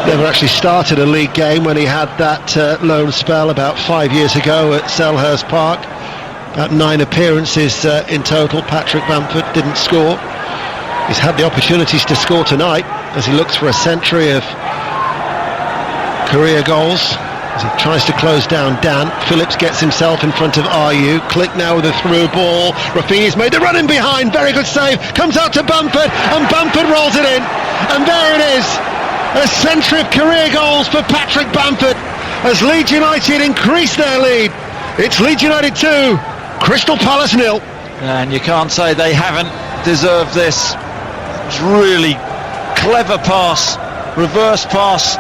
Never actually started a league game when he had that loan spell about 5 years ago at Selhurst Park. About 9 appearances in total. Patrick Bamford didn't score. He's had the opportunities to score tonight as he looks for a century of career goals. As he tries to close down Dan. Phillips gets himself in front of Ayew. Click now with a through ball. Rafinha's made the run in behind. Very good save. Comes out to Bamford and Bamford rolls it in. And there it is. A century of career goals for Patrick Bamford as Leeds United increase their lead. It's Leeds United 2, Crystal Palace 0. And you can't say they haven't deserved this. It was really clever pass, reverse pass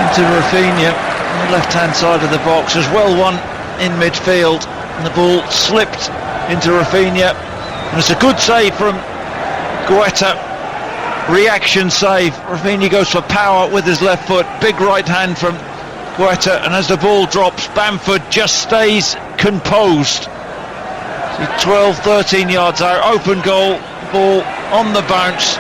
into Rafinha on the left-hand side of the box. Was well won in midfield, and the ball slipped into Rafinha. And it's a good save from Guetta. Reaction save. Rafinha goes for power with his left foot. Big right hand from Guetta, and as the ball drops, Bamford just stays composed. 12-13 yards out, open goal, ball on the bounce,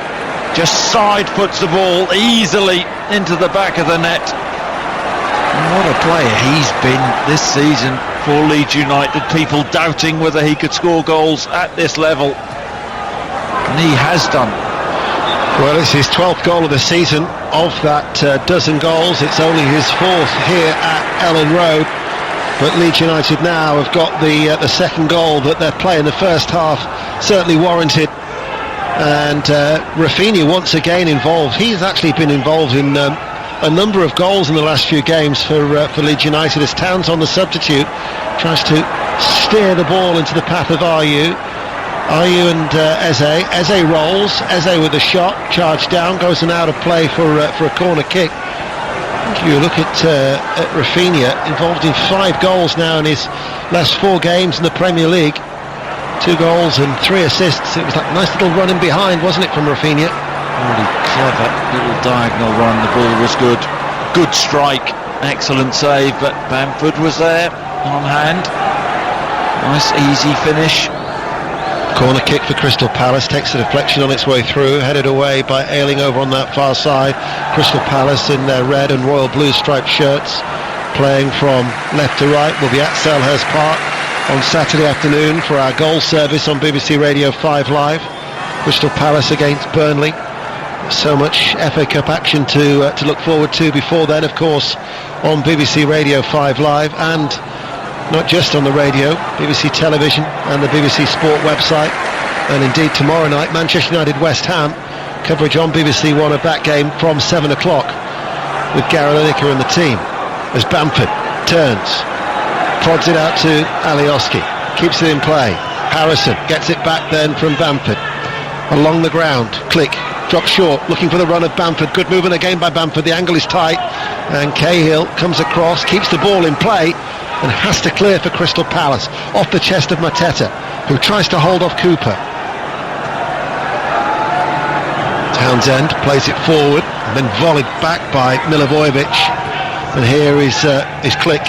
just side puts the ball easily into the back of the net. And what a player he's been this season for Leeds United. People doubting whether he could score goals at this level, and he has done. Well, it's his 12th goal of the season. Of that dozen goals, it's only his 4th here at Ellen Road. But Leeds United now have got the second goal that their play in the first half certainly warranted. And Rafinha once again involved. He's actually been involved in a number of goals in the last few games for Leeds United as Towns on the substitute tries to steer the ball into the path of Ayew. Ayew and Eze. Eze rolls. Eze with a shot, charged down, goes and out of play for a corner kick. If you look at Rafinha, involved in 5 goals now in his last 4 games in the Premier League. 2 goals and 3 assists. It was like a nice little run in behind, wasn't it, from Rafinha? Really clever little diagonal run. The ball was good. Good strike. Excellent save, but Bamford was there on hand. Nice easy finish. Corner kick for Crystal Palace, takes a deflection on its way through, headed away by Ayling over on that far side. Crystal Palace in their red and royal blue striped shirts, playing from left to right. We'll be at Selhurst Park on Saturday afternoon for our goal service on BBC Radio 5 Live. Crystal Palace against Burnley. So much FA Cup action to look forward to before then, of course, on BBC Radio 5 Live, and not just on the radio, BBC Television and the BBC Sport website, and indeed tomorrow night Manchester United West Ham, coverage on BBC One of that game from 7 o'clock with Gary Lineker and the team. As Bamford turns, prods it out to Alioski, keeps it in play. Harrison gets it back then from Bamford. Along the ground, Click, drops short, looking for the run of Bamford. Good movement again by Bamford, the angle is tight, and Cahill comes across, keeps the ball in play, and has to clear for Crystal Palace, off the chest of Mateta, who tries to hold off Cooper. Townsend plays it forward, and then volleyed back by Milivojevic, and here is Click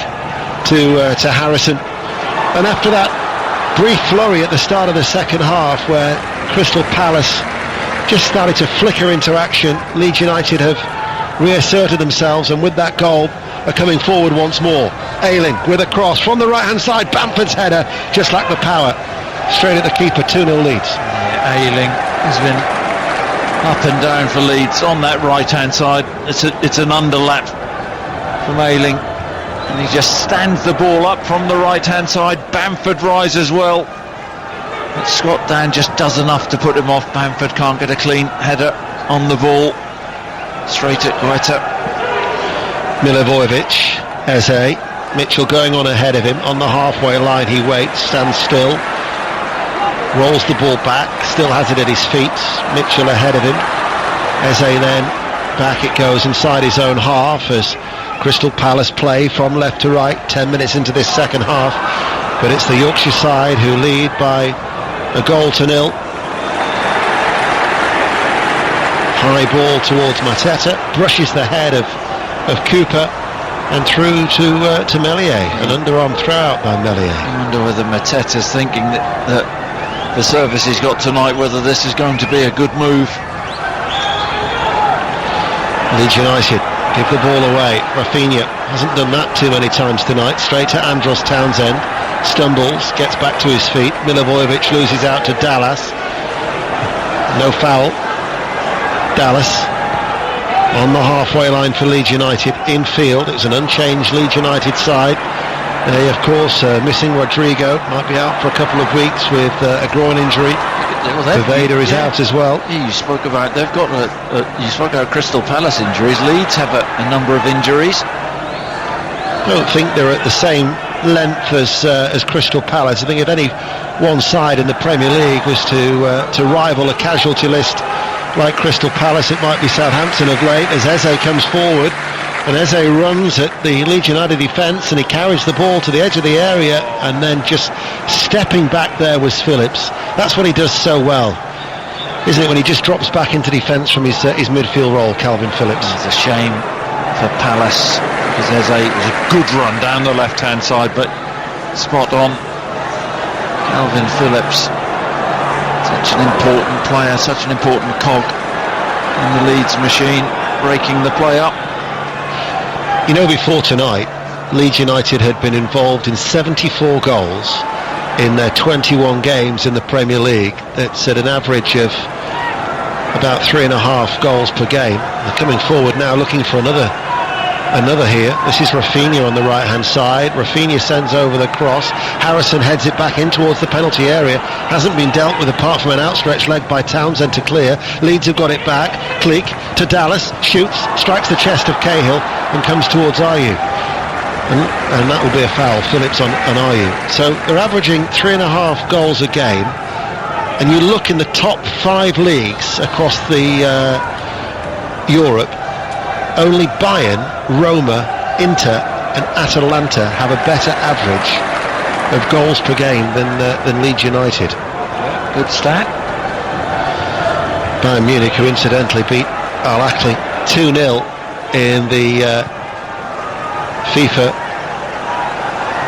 to Harrison. And after that brief flurry at the start of the second half, where Crystal Palace just started to flicker into action, Leeds United have reasserted themselves, and with that goal are coming forward once more. Ayling with a cross from the right hand side, Bamford's header just lacked the power, straight at the keeper. 2-0 Leeds. Ayling has been up and down for Leeds on that right hand side. It's an underlap from Ayling, and he just stands the ball up from the right hand side. Bamford rises well, but Scott Dan just does enough to put him off. Bamford can't get a clean header on the ball. Straight at Guetta. Milivojevic, Eze, Mitchell going on ahead of him. On the halfway line he waits, stands still, rolls the ball back, still has it at his feet. Mitchell ahead of him. Eze then, back it goes inside his own half as Crystal Palace play from left to right, 10 minutes into this second half. But it's the Yorkshire side who lead by a goal to nil. High ball towards Mateta, brushes the head of Cooper, and through to Meslier. An underarm throw out by Meslier. I wonder whether Mateta's thinking that the service he's got tonight, whether this is going to be a good move. Leeds United give the ball away. Rafinha hasn't done that too many times tonight. Straight to Andros Townsend, stumbles, gets back to his feet. Milivojevic loses out to Dallas. No foul. Dallas on the halfway line for Leeds United in field. It's an unchanged Leeds United side. They of course missing Rodrigo, might be out for a couple of weeks with a groin injury. Vaveda is out as well. Yeah, you spoke about you spoke about Crystal Palace injuries. Leeds have a number of injuries. I don't think they're at the same length as Crystal Palace. I think if any one side in the Premier League was to rival a casualty list like Crystal Palace, it might be Southampton of late, as Eze comes forward, and Eze runs at the Leeds United defence, and he carries the ball to the edge of the area, and then just stepping back there was Phillips. That's what he does so well, isn't it, when he just drops back into defence from his midfield role, Calvin Phillips. It's a shame for Palace, because it was a good run down the left hand side, but spot on. Calvin Phillips, such an important player, such an important cog in the Leeds machine, breaking the play up. You know, before tonight, Leeds United had been involved in 74 goals in their 21 games in the Premier League. That's at an average of about 3.5 goals per game. They're coming forward now looking for another here. This is Rafinha on the right hand side. Rafinha sends over the cross. Harrison heads it back in towards the penalty area. Hasn't been dealt with apart from an outstretched leg by Townsend to clear. Leeds have got it back. Click to Dallas, shoots, strikes the chest of Cahill and comes towards Ayew. And that will be a foul, Phillips on Ayew. So they're averaging 3.5 goals a game. And you look in the top 5 leagues across the Europe, only Bayern, Roma, Inter and Atalanta have a better average of goals per game than Leeds United. Good stat. Bayern Munich, who incidentally beat Al Ahly 2-0 in the FIFA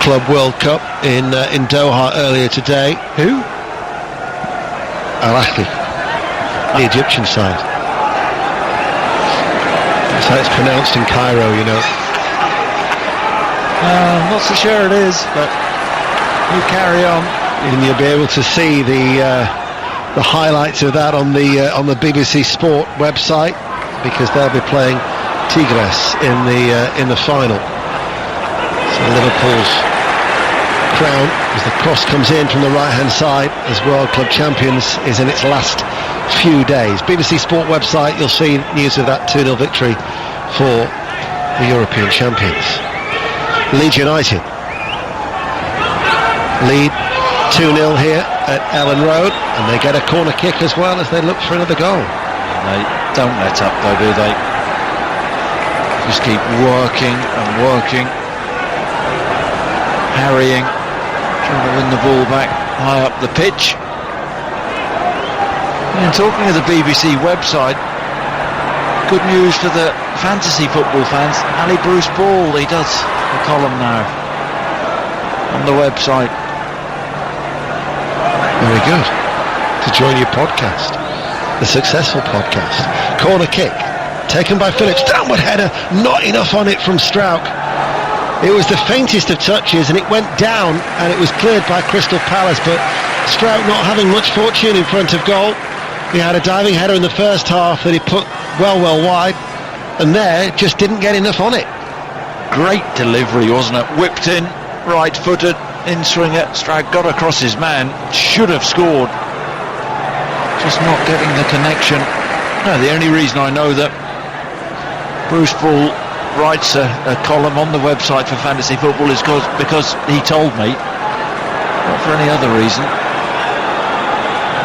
Club World Cup in Doha earlier today. Who? Al Ahly, the Egyptian side. That's how it's pronounced in Cairo, you know. I'm not so sure it is, but you carry on. And you'll be able to see the highlights of that on the BBC Sport website, because they'll be playing Tigres in the final. So Liverpool's crown, as the cross comes in from the right hand side as World Club Champions, is in its last few days. BBC Sport website, you'll see news of that 2-0 victory for the European champions. Leeds United lead 2-0 here at Ellen Road, and they get a corner kick as well as they look for another goal. They don't let up though, do they? Just keep working and working, harrying, trying to win the ball back high up the pitch. And talking of the BBC website, good news for the fantasy football fans. Ali Bruce Ball, he does a column now on the website. Very good. To join your podcast, the successful podcast. Corner kick taken by Phillips, downward header, not enough on it from Strauch. It was the faintest of touches and it went down and it was cleared by Crystal Palace, but Strauch not having much fortune in front of goal. He had a diving header in the first half that he put well wide, and there just didn't get enough on it. Great delivery, wasn't it? Whipped in, right-footed, in-swinger. Strauch got across his man, should have scored. Just not getting the connection. No, the only reason I know that Bruce Ball writes a column on the website for fantasy football is because he told me, not for any other reason.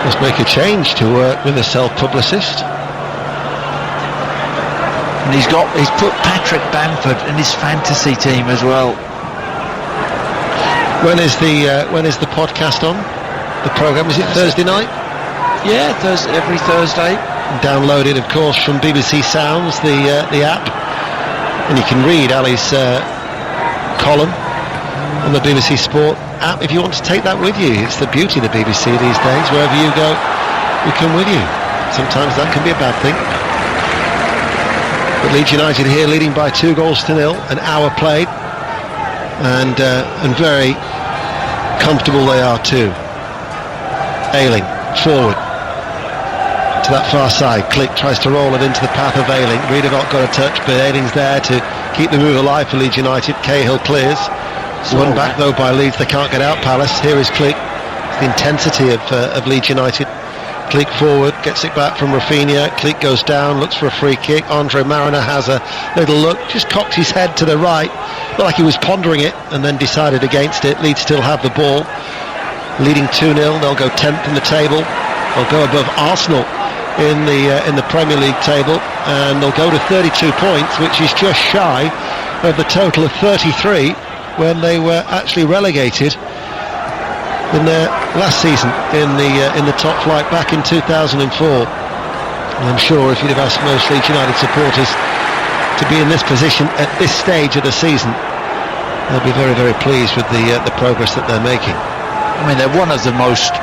Must make a change to work with a self-publicist. And he's put Patrick Bamford in his fantasy team as well. When is the podcast on? The programme, is it Thursday night? Yeah, every Thursday. Downloaded, of course, from BBC Sounds, the app, and you can read Ali's column on the BBC Sport app if you want to take that with you. It's the beauty of the BBC these days. Wherever you go, we come with you. Sometimes that can be a bad thing. But Leeds United here leading by 2-0, an hour played, and very comfortable they are too. Ayling forward to that far side. Click tries to roll it into the path of Ayling. Riedewald got a touch, but Ayling's there to keep the move alive for Leeds United. Cahill clears. Won back though by Leeds. They can't get out Palace. Here is Click. The intensity of Leeds United. Click forward, gets it back from Rafinha. Click goes down, looks for a free kick. Andre Mariner has a little look, just cocked his head to the right, looked like he was pondering it, and then decided against it. Leeds still have the ball, leading 2-0. They'll go 10th in the table. They'll go above Arsenal in the Premier League table, and they'll go to 32 points, which is just shy of the total of 33 when they were actually relegated in their last season in the top flight back in 2004. And I'm sure if you'd have asked most Leeds United supporters to be in this position at this stage of the season, they'll be very, very pleased with the progress that they're making. I mean, they're one of the most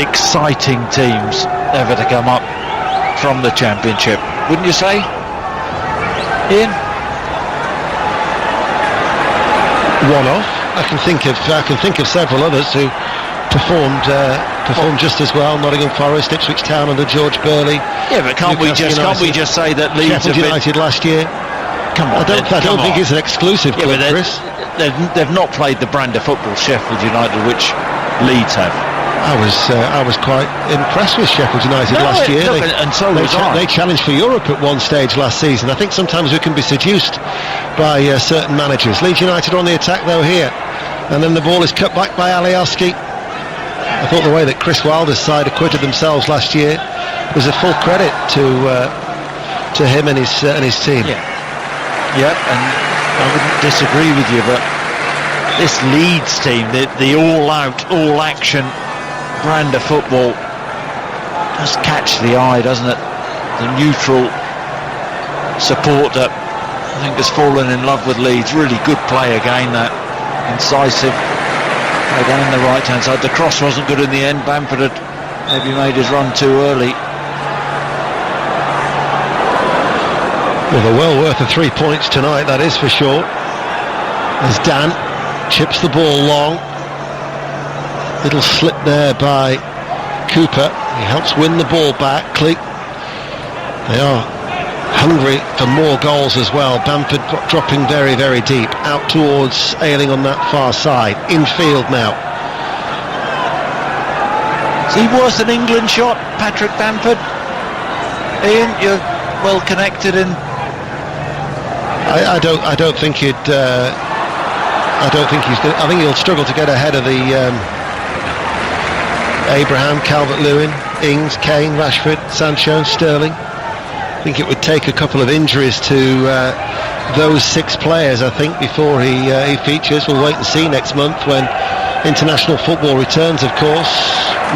exciting teams ever to come up from the Championship, wouldn't you say, Ian? One off. I can think of several others who performed just as well. Nottingham Forest, Ipswich Town under George Burley. Yeah, but can't we just say that Leeds Sheffield United last year? Come on, I don't think it's an exclusive club, Chris. They've not played the brand of football Sheffield United which Leeds have. I was quite impressed with Sheffield United last year. And so was I. They challenged for Europe at one stage last season. I think sometimes we can be seduced by certain managers. Leeds United are on the attack though here, and then the ball is cut back by Alioski. I thought the way that Chris Wilder's side acquitted themselves last year was a full credit to him and his team. Yeah, and I wouldn't disagree with you, but this Leeds team, the all-out, all-action brand of football does catch the eye, doesn't it? The neutral supporter, I think, has fallen in love with Leeds. Really good play again, that incisive play down the right hand side. The cross wasn't good in the end. Bamford had maybe made his run too early. Well, they're well worth the 3 points tonight, that is for sure. As Dan chips the ball long, little slip there by Cooper. He helps win the ball back. Click. They are hungry for more goals as well. Bamford dropping very, very deep out towards Ayling on that far side. Infield now. Is he worth an England shot, Patrick Bamford? Ian, you're well connected in. I don't think he'd I don't think he's going. I think he'll struggle to get ahead of the Abraham, Calvert-Lewin, Ings, Kane, Rashford, Sancho, Sterling. I think it would take a couple of injuries to those 6 players, I think, before he features. We'll wait and see next month when international football returns, of course.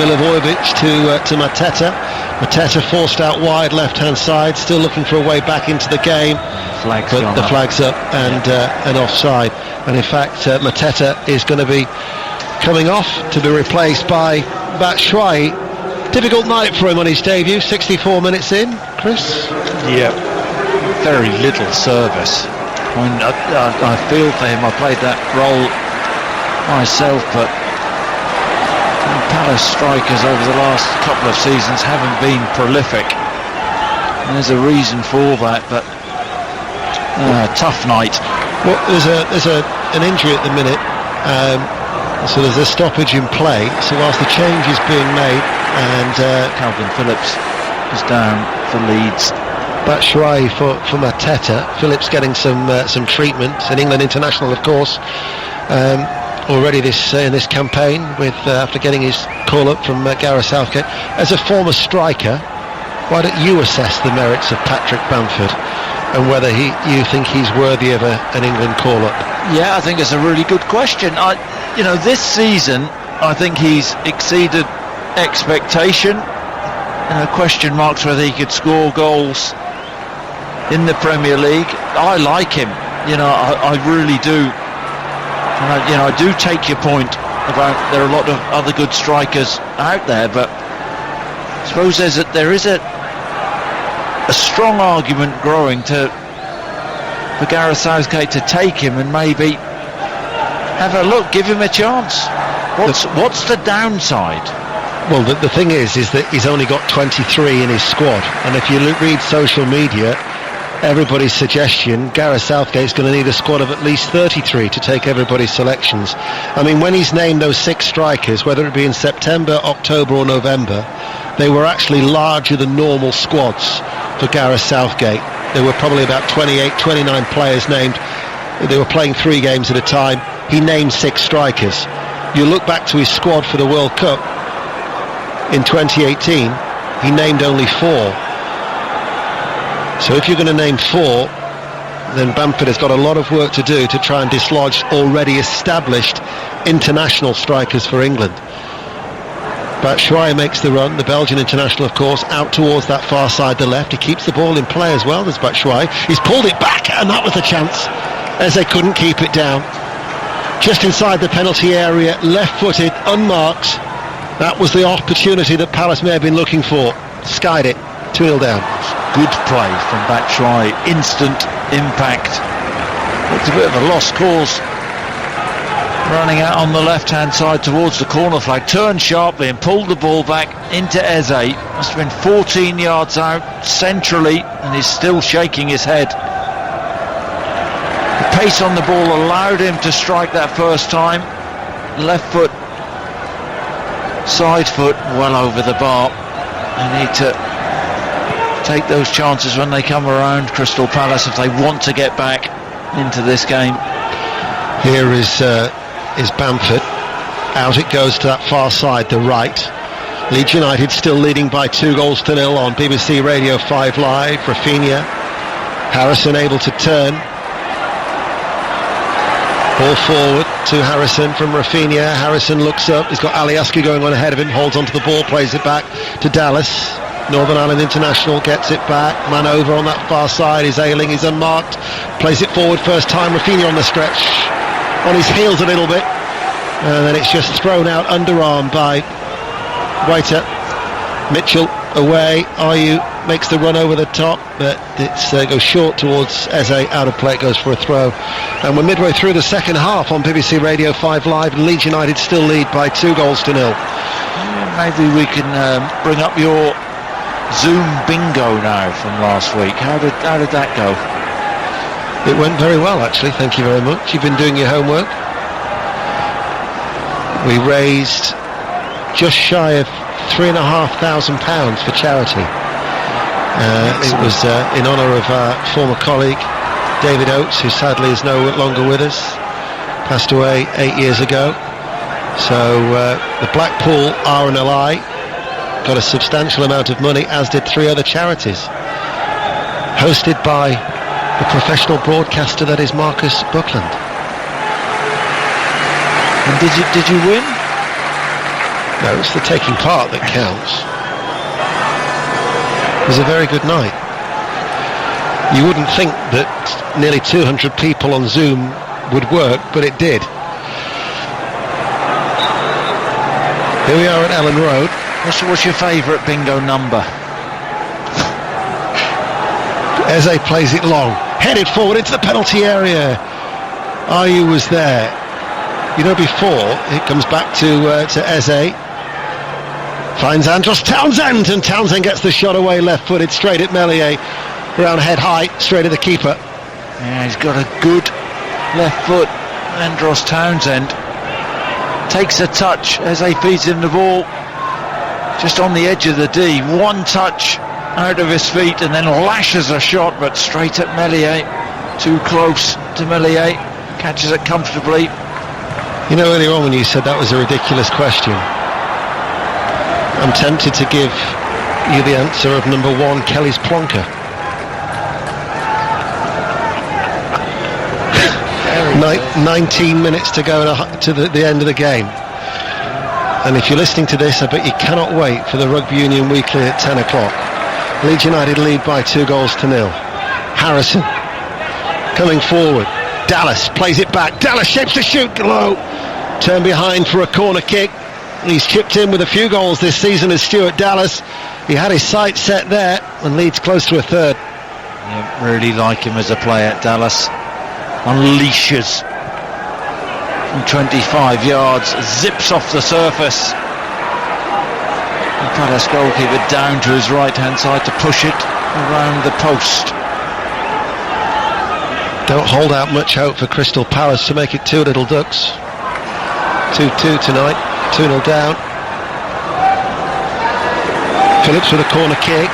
Milivojevic to Mateta. Mateta forced out wide, left-hand side, still looking for a way back into the game. But the flag's up and offside. And in fact, Mateta is going to be coming off to be replaced by Batshuayi. Difficult night for him on his debut, 64 minutes in, Chris? Yeah, very little service. I mean, I feel for him. I played that role myself, but Palace strikers over the last couple of seasons haven't been prolific. And there's a reason for that, but tough night. Well, there's an injury at the minute, so there's a stoppage in play. So whilst the change is being made, and Calvin Phillips is down for Leeds. Batshuayi for Mateta. Phillips getting some treatment. An England international, of course, already in this campaign with after getting his call up from Gareth Southgate. As a former striker, why don't you assess the merits of Patrick Bamford and whether you think he's worthy of an England call-up? Yeah, I think it's a really good question. This season, I think he's exceeded expectation. Question marks whether he could score goals in the Premier League. I like him. I really do. And I do take your point about there are a lot of other good strikers out there, but I suppose there is a strong argument growing for Gareth Southgate to take him and maybe have a look, give him a chance. What's the downside? Well, the thing is that he's only got 23 in his squad, and if you read social media, everybody's suggestion, Gareth Southgate's going to need a squad of at least 33 to take everybody's selections. I mean, when he's named those 6 strikers, whether it be in September, October or November, they were actually larger than normal squads for Gareth Southgate. There were probably about 28, 29 players named. They were playing 3 games at a time. He named 6 strikers. You look back to his squad for the World Cup in 2018, he named only 4. So if you're going to name 4, then Bamford has got a lot of work to do to try and dislodge already established international strikers for England. Batshuayi makes the run, the Belgian international, of course, out towards that far side, the left. He keeps the ball in play as well, there's Batshuayi. He's pulled it back, and that was the chance, as they couldn't keep it down. Just inside the penalty area, left-footed, unmarked. That was the opportunity that Palace may have been looking for. Skied it, 2-0 down. Good play from Batshuayi, instant impact. It's a bit of a lost cause. Running out on the left-hand side towards the corner flag, turned sharply and pulled the ball back into Eze. Must have been 14 yards out centrally, and he's still shaking his head. The pace on the ball allowed him to strike that first time. Left foot, side foot, well over the bar. They need to take those chances when they come around, Crystal Palace, if they want to get back into this game. Here is Bamford. Out it goes to that far side, the right. Leeds United still leading by 2-0 on BBC Radio 5 Live. Rafinha, Harrison able to turn. Ball forward to Harrison from Rafinha. Harrison looks up. He's got Alioski going on ahead of him. Holds onto the ball, plays it back to Dallas. Northern Ireland international gets it back. Man over on that far side is Ayling. He's unmarked. Plays it forward first time. Rafinha on the stretch. On his heels a little bit. And then it's just thrown out underarm by Waiter. Mitchell away. Ayew makes the run over the top, but it goes short towards Eze. Out of play, it goes for a throw. And we're midway through the second half on BBC Radio 5 Live, and Leeds United still lead by 2-0. Maybe we can bring up your Zoom bingo now from last week. How did that go? It went very well, actually. Thank you very much. You've been doing your homework. We raised just shy of £3,500 for charity. It was in honour of our former colleague David Oates, who sadly is no longer with us. passed away 8 years ago. So the Blackpool RNLI got a substantial amount of money, as did 3 other charities, hosted by the professional broadcaster that is Marcus Buckland. And did you win? No, it's the taking part that counts. It was a very good night. You wouldn't think that nearly 200 people on Zoom would work, but it did. Here we are at Ellen Road. What's your favourite bingo number? Eze plays it long, headed forward into the penalty area. Ayew was there. You know, before it comes back to Eze. Finds Andros Townsend, and Townsend gets the shot away left-footed straight at Meslier, around head height, straight at the keeper. Yeah, he's got a good left foot. Andros Townsend takes a touch as he feeds him the ball just on the edge of the D. One touch out of his feet and then lashes a shot, but straight at Meslier. Too close to Meslier. Catches it comfortably. You know, earlier on when you said that was a ridiculous question, I'm tempted to give you the answer of number 1, Kelly's plonker. 19 minutes to go to the end of the game. And if you're listening to this, I bet you cannot wait for the Rugby Union Weekly at 10 o'clock. Leeds United lead by 2-0. Harrison coming forward. Dallas plays it back. Dallas shapes to shoot low. Turn behind for a corner kick. He's chipped in with a few goals this season as Stuart Dallas. He had his sights set there and Leeds close to a third. Yeah, really like him as a player, Dallas. Unleashes from 25 yards, zips off the surface. Palace goalkeeper down to his right hand side to push it around the post. Don't hold out much hope for Crystal Palace to make it 2 little ducks. 2-2 tonight, 2-0 down. Phillips with a corner kick.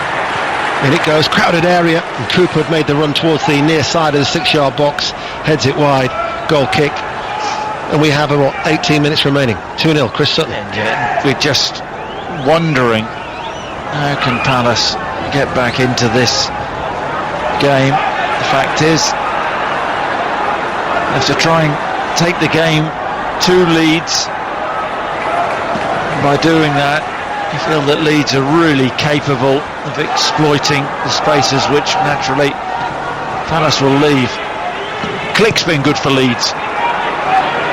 In it goes, crowded area, and Cooper had made the run towards the near side of the 6-yard box, heads it wide, goal kick, and we have about 18 minutes remaining. 2-0, Chris Sutton. And we're just wondering, how can Palace get back into this game? The fact is, they have to try and take the game to Leeds. By doing that, you feel that Leeds are really capable of exploiting the spaces which naturally Palace will leave. Click's been good for Leeds.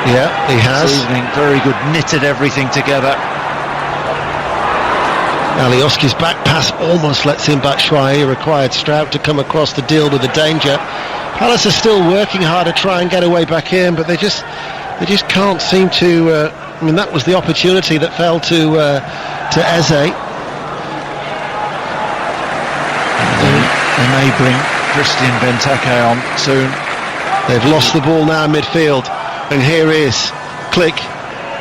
Yeah, he has. This evening, very good, knitted everything together. Alioski's back pass almost lets him back Schweier. He required Strout to come across to deal with the danger. Palace are still working hard to try and get away back in, but they just can't seem to. I mean, that was the opportunity that fell to Eze. They may bring Christian Benteke on soon. They've lost the ball now midfield, and here is Click,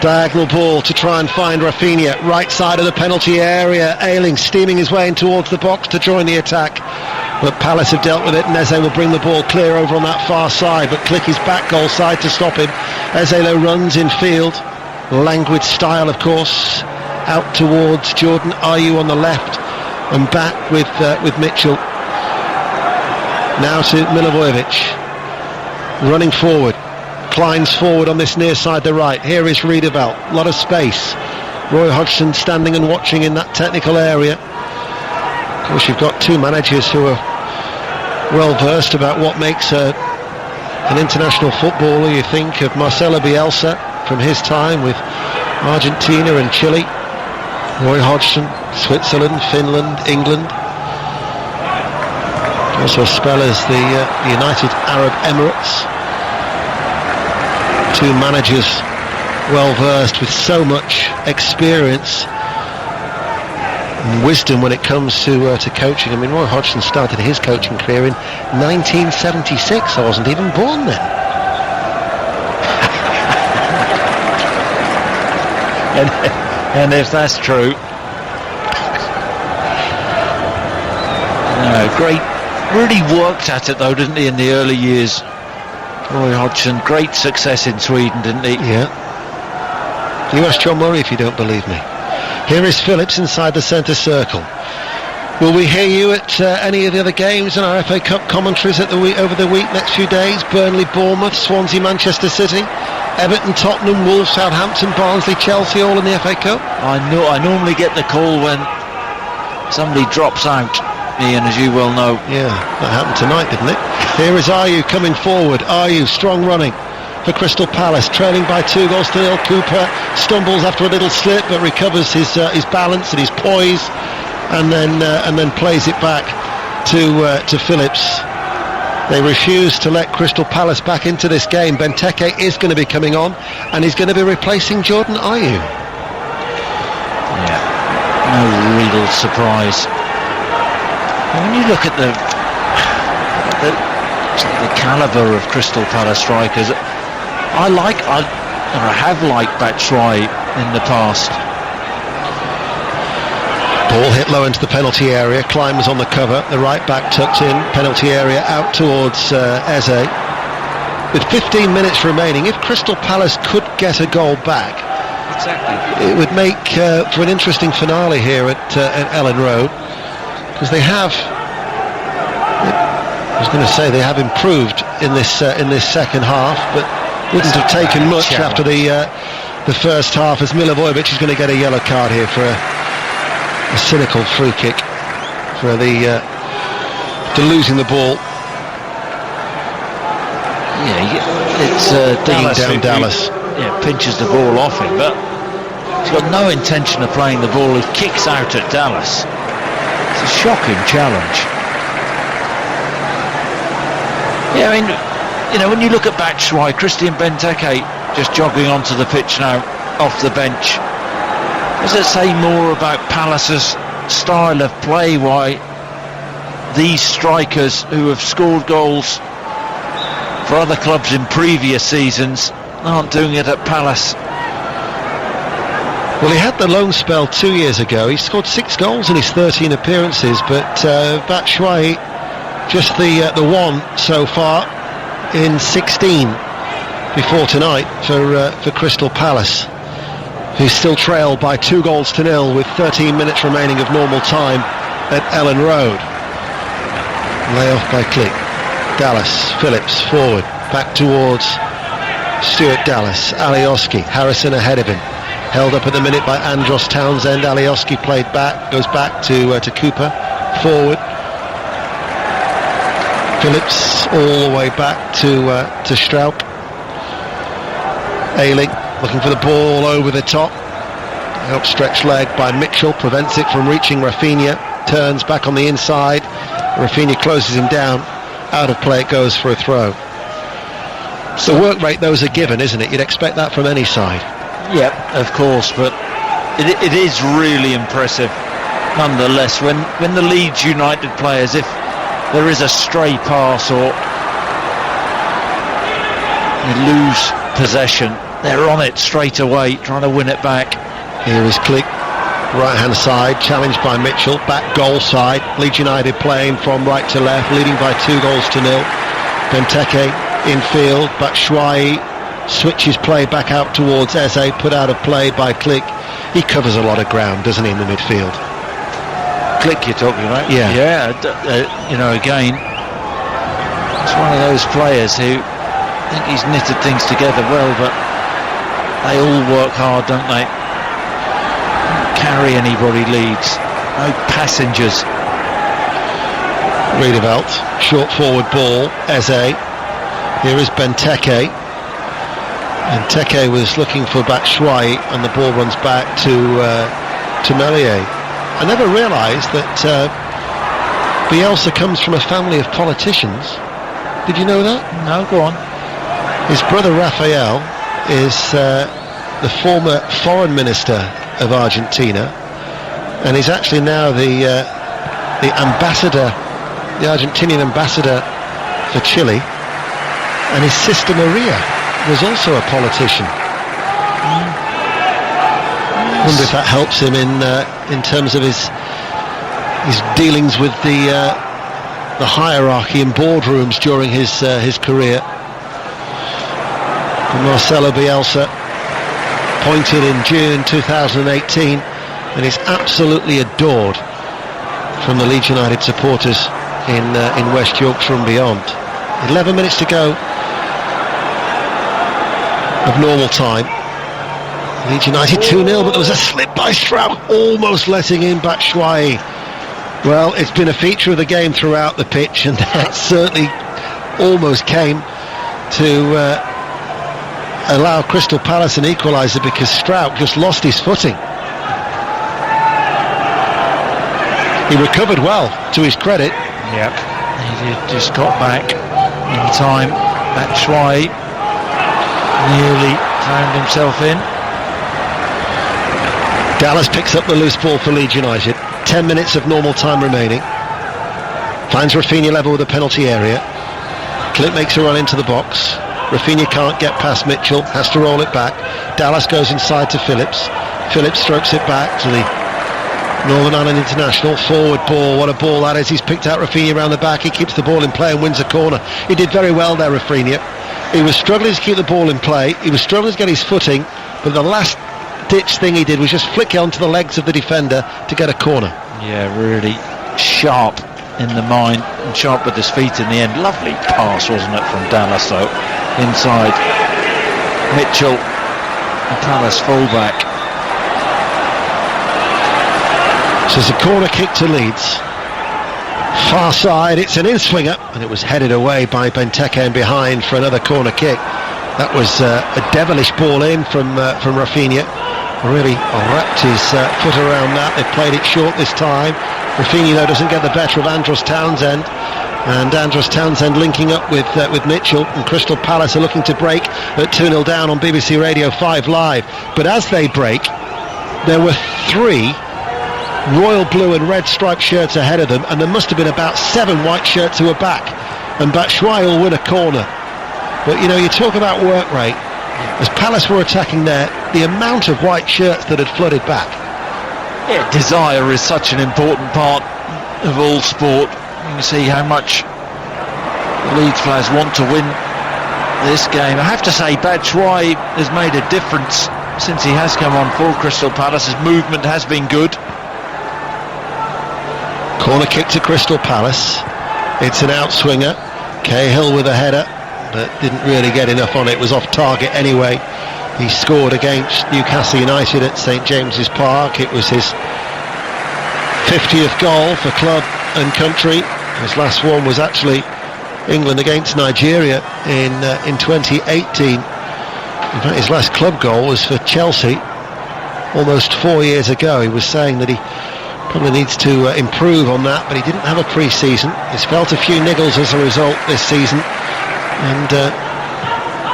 diagonal ball to try and find Rafinha, right side of the penalty area. Ayling steaming his way in towards the box to join the attack, but Palace have dealt with it, and Eze will bring the ball clear over on that far side, but Click is back goal side to stop him. Eze runs in field, languid style of course, out towards Jordan Ayew on the left, and back with Mitchell. Now to Milivojevic, running forward, Klein's forward on this near side the right. Here is Riedewald, a lot of space. Roy Hodgson standing and watching in that technical area. Of course, you've got 2 managers who are well versed about what makes an international footballer. You think of Marcelo Bielsa from his time with Argentina and Chile, Roy Hodgson, Switzerland, Finland, England. Also a spell as the United Arab Emirates. 2 managers well versed with so much experience and wisdom when it comes to coaching. I mean, Roy Hodgson started his coaching career in 1976. I wasn't even born then. and if that's true, great. Really worked at it though, didn't he, in the early years? Roy Hodgson, great success in Sweden, didn't he? Yeah. You ask John Murray if you don't believe me. Here is Phillips inside the centre circle. Will we hear you at any of the other games in our FA Cup commentaries over the week, next few days? Burnley, Bournemouth, Swansea, Manchester City, Everton, Tottenham, Wolves, Southampton, Barnsley, Chelsea, all in the FA Cup? I normally get the call when somebody drops out, Ian, as you well know. Yeah, that happened tonight, didn't it? Here is Ayew coming forward. Ayew, strong running for Crystal Palace, trailing by 2-0. Cooper stumbles after a little slip, but recovers his balance and his poise, and then plays it back to Phillips. They refuse to let Crystal Palace back into this game. Benteke is going to be coming on, and he's going to be replacing Jordan Ayew. Yeah, no real surprise. When you look at the calibre of Crystal Palace strikers, I have liked Batshuayi in the past. Ball hit low into the penalty area. Climbers on the cover. The right back tucked in. Penalty area out towards Eze. With 15 minutes remaining, if Crystal Palace could get a goal back, exactly, it would make for an interesting finale here at Ellen Road, because they have. I was going to say they have improved in this second half, but wouldn't have taken much after the first half, as Milivojevic is going to get a yellow card here for a cynical free kick for losing the ball. Yeah, it's Dallas down Dallas. Yeah, pinches the ball off him, but he's got no intention of playing the ball. He kicks out at Dallas. It's a shocking challenge. Yeah, I mean, when you look at Batshuayi, Christian Benteke just jogging onto the pitch now, off the bench. Does it say more about Palace's style of play, why these strikers who have scored goals for other clubs in previous seasons aren't doing it at Palace? Well, he had the loan spell 2 years ago. He scored 6 goals in his 13 appearances, but Batshuayi just the one so far in 16 before tonight for Crystal Palace, who still trail by 2-0 with 13 minutes remaining of normal time at Ellen Road. Lay off by Click. Dallas, Phillips forward, back towards Stuart Dallas. Alioski, Harrison ahead of him. Held up at the minute by Andros Townsend. Alioski played back, goes back to Cooper, forward. Phillips all the way back to Strauch. Ayling looking for the ball over the top. Outstretched leg by Mitchell prevents it from reaching Rafinha. Turns back on the inside. Rafinha closes him down. Out of play it goes for a throw. So work rate, those are given, isn't it? You'd expect that from any side. Yep, of course, but it is really impressive nonetheless when the Leeds United players, if there is a stray pass or you lose possession, they're on it straight away, trying to win it back. Here is Click, right hand side, challenged by Mitchell, back goal side. Leeds United playing from right to left, leading by 2-0. Benteke infield, Batshuayi switches play back out towards Eze, put out of play by Click. He covers a lot of ground, doesn't he, in the midfield? Click you're talking about? Yeah. Again, it's one of those players who I think he's knitted things together well, but they all work hard, don't they? Don't carry anybody, Leeds. No passengers. Riedewald, short forward ball, Eze. Here is Benteke. Benteke was looking for Batshuayi, and the ball runs back to Melier. I never realised that Bielsa comes from a family of politicians. Did you know that? No, go on. His brother Rafael is the former foreign minister of Argentina, and he's actually now the ambassador, the Argentinian ambassador for Chile. And his sister Maria was also a politician. I wonder if that helps him in terms of his dealings with the hierarchy in boardrooms during his career. from Marcelo Bielsa, appointed in June 2018, and is absolutely adored from the Leeds United supporters in West Yorkshire and beyond. 11 minutes to go of normal time. Leeds United 2-0, but there was a slip by Stroud, almost letting in Batshuayi. Well, it's been a feature of the game throughout the pitch, and that certainly almost came to allow Crystal Palace an equaliser, because Stroud just lost his footing. He recovered well, to his credit. Yep, he just got back in time. Batshuayi nearly found himself in. Dallas picks up the loose ball for Leeds United. 10 minutes of normal time remaining. Finds Rafinha level with the penalty area. Clint makes a run into the box. Rafinha can't get past Mitchell, has to roll it back. Dallas goes inside to Phillips. Phillips strokes it back to the Northern Ireland International. Forward ball, what a ball that is. He's picked out Rafinha around the back. He keeps the ball in play and wins a corner. He did very well there, Rafinha. He was struggling to keep the ball in play. He was struggling to get his footing, but the last ditch thing he did was just flick it onto the legs of the defender to get a corner. Yeah, really sharp in the mind and sharp with his feet in the end. Lovely pass, wasn't it, from Dallas, though, inside Mitchell, the Palace fullback. So it's a corner kick to Leeds. Far side, it's an in-swinger, and it was headed away by Benteke in behind for another corner kick. That was a devilish ball in from Rafinha. Really wrapped his foot around that. They played it short this time. Rafinha, though, doesn't get the better of Andros Townsend, and Andros Townsend linking up with Mitchell, and Crystal Palace are looking to break at 2-0 down on BBC Radio 5 Live. But as they break, there were 3 royal blue and red striped shirts ahead of them, and there must have been about 7 white shirts who were back, and Batshuayi will win a corner. But you know, you talk about work rate. As Palace were attacking there, the amount of white shirts that had flooded back. Yeah, desire is such an important part of all sport. You can see how much Leeds players want to win this game. I have to say, Batshuayi has made a difference since he has come on for Crystal Palace. His movement has been good. Corner kick to Crystal Palace. It's an outswinger. Cahill with a header, but didn't really get enough on it. Was off target anyway. He scored against Newcastle United at St James's Park. It was his 50th goal for club and country. His last one was actually England against Nigeria in 2018. In fact, his last club goal was for Chelsea almost 4 years ago. He was saying that he probably needs to improve on that, but he didn't have a pre-season. He's felt a few niggles as a result this season, and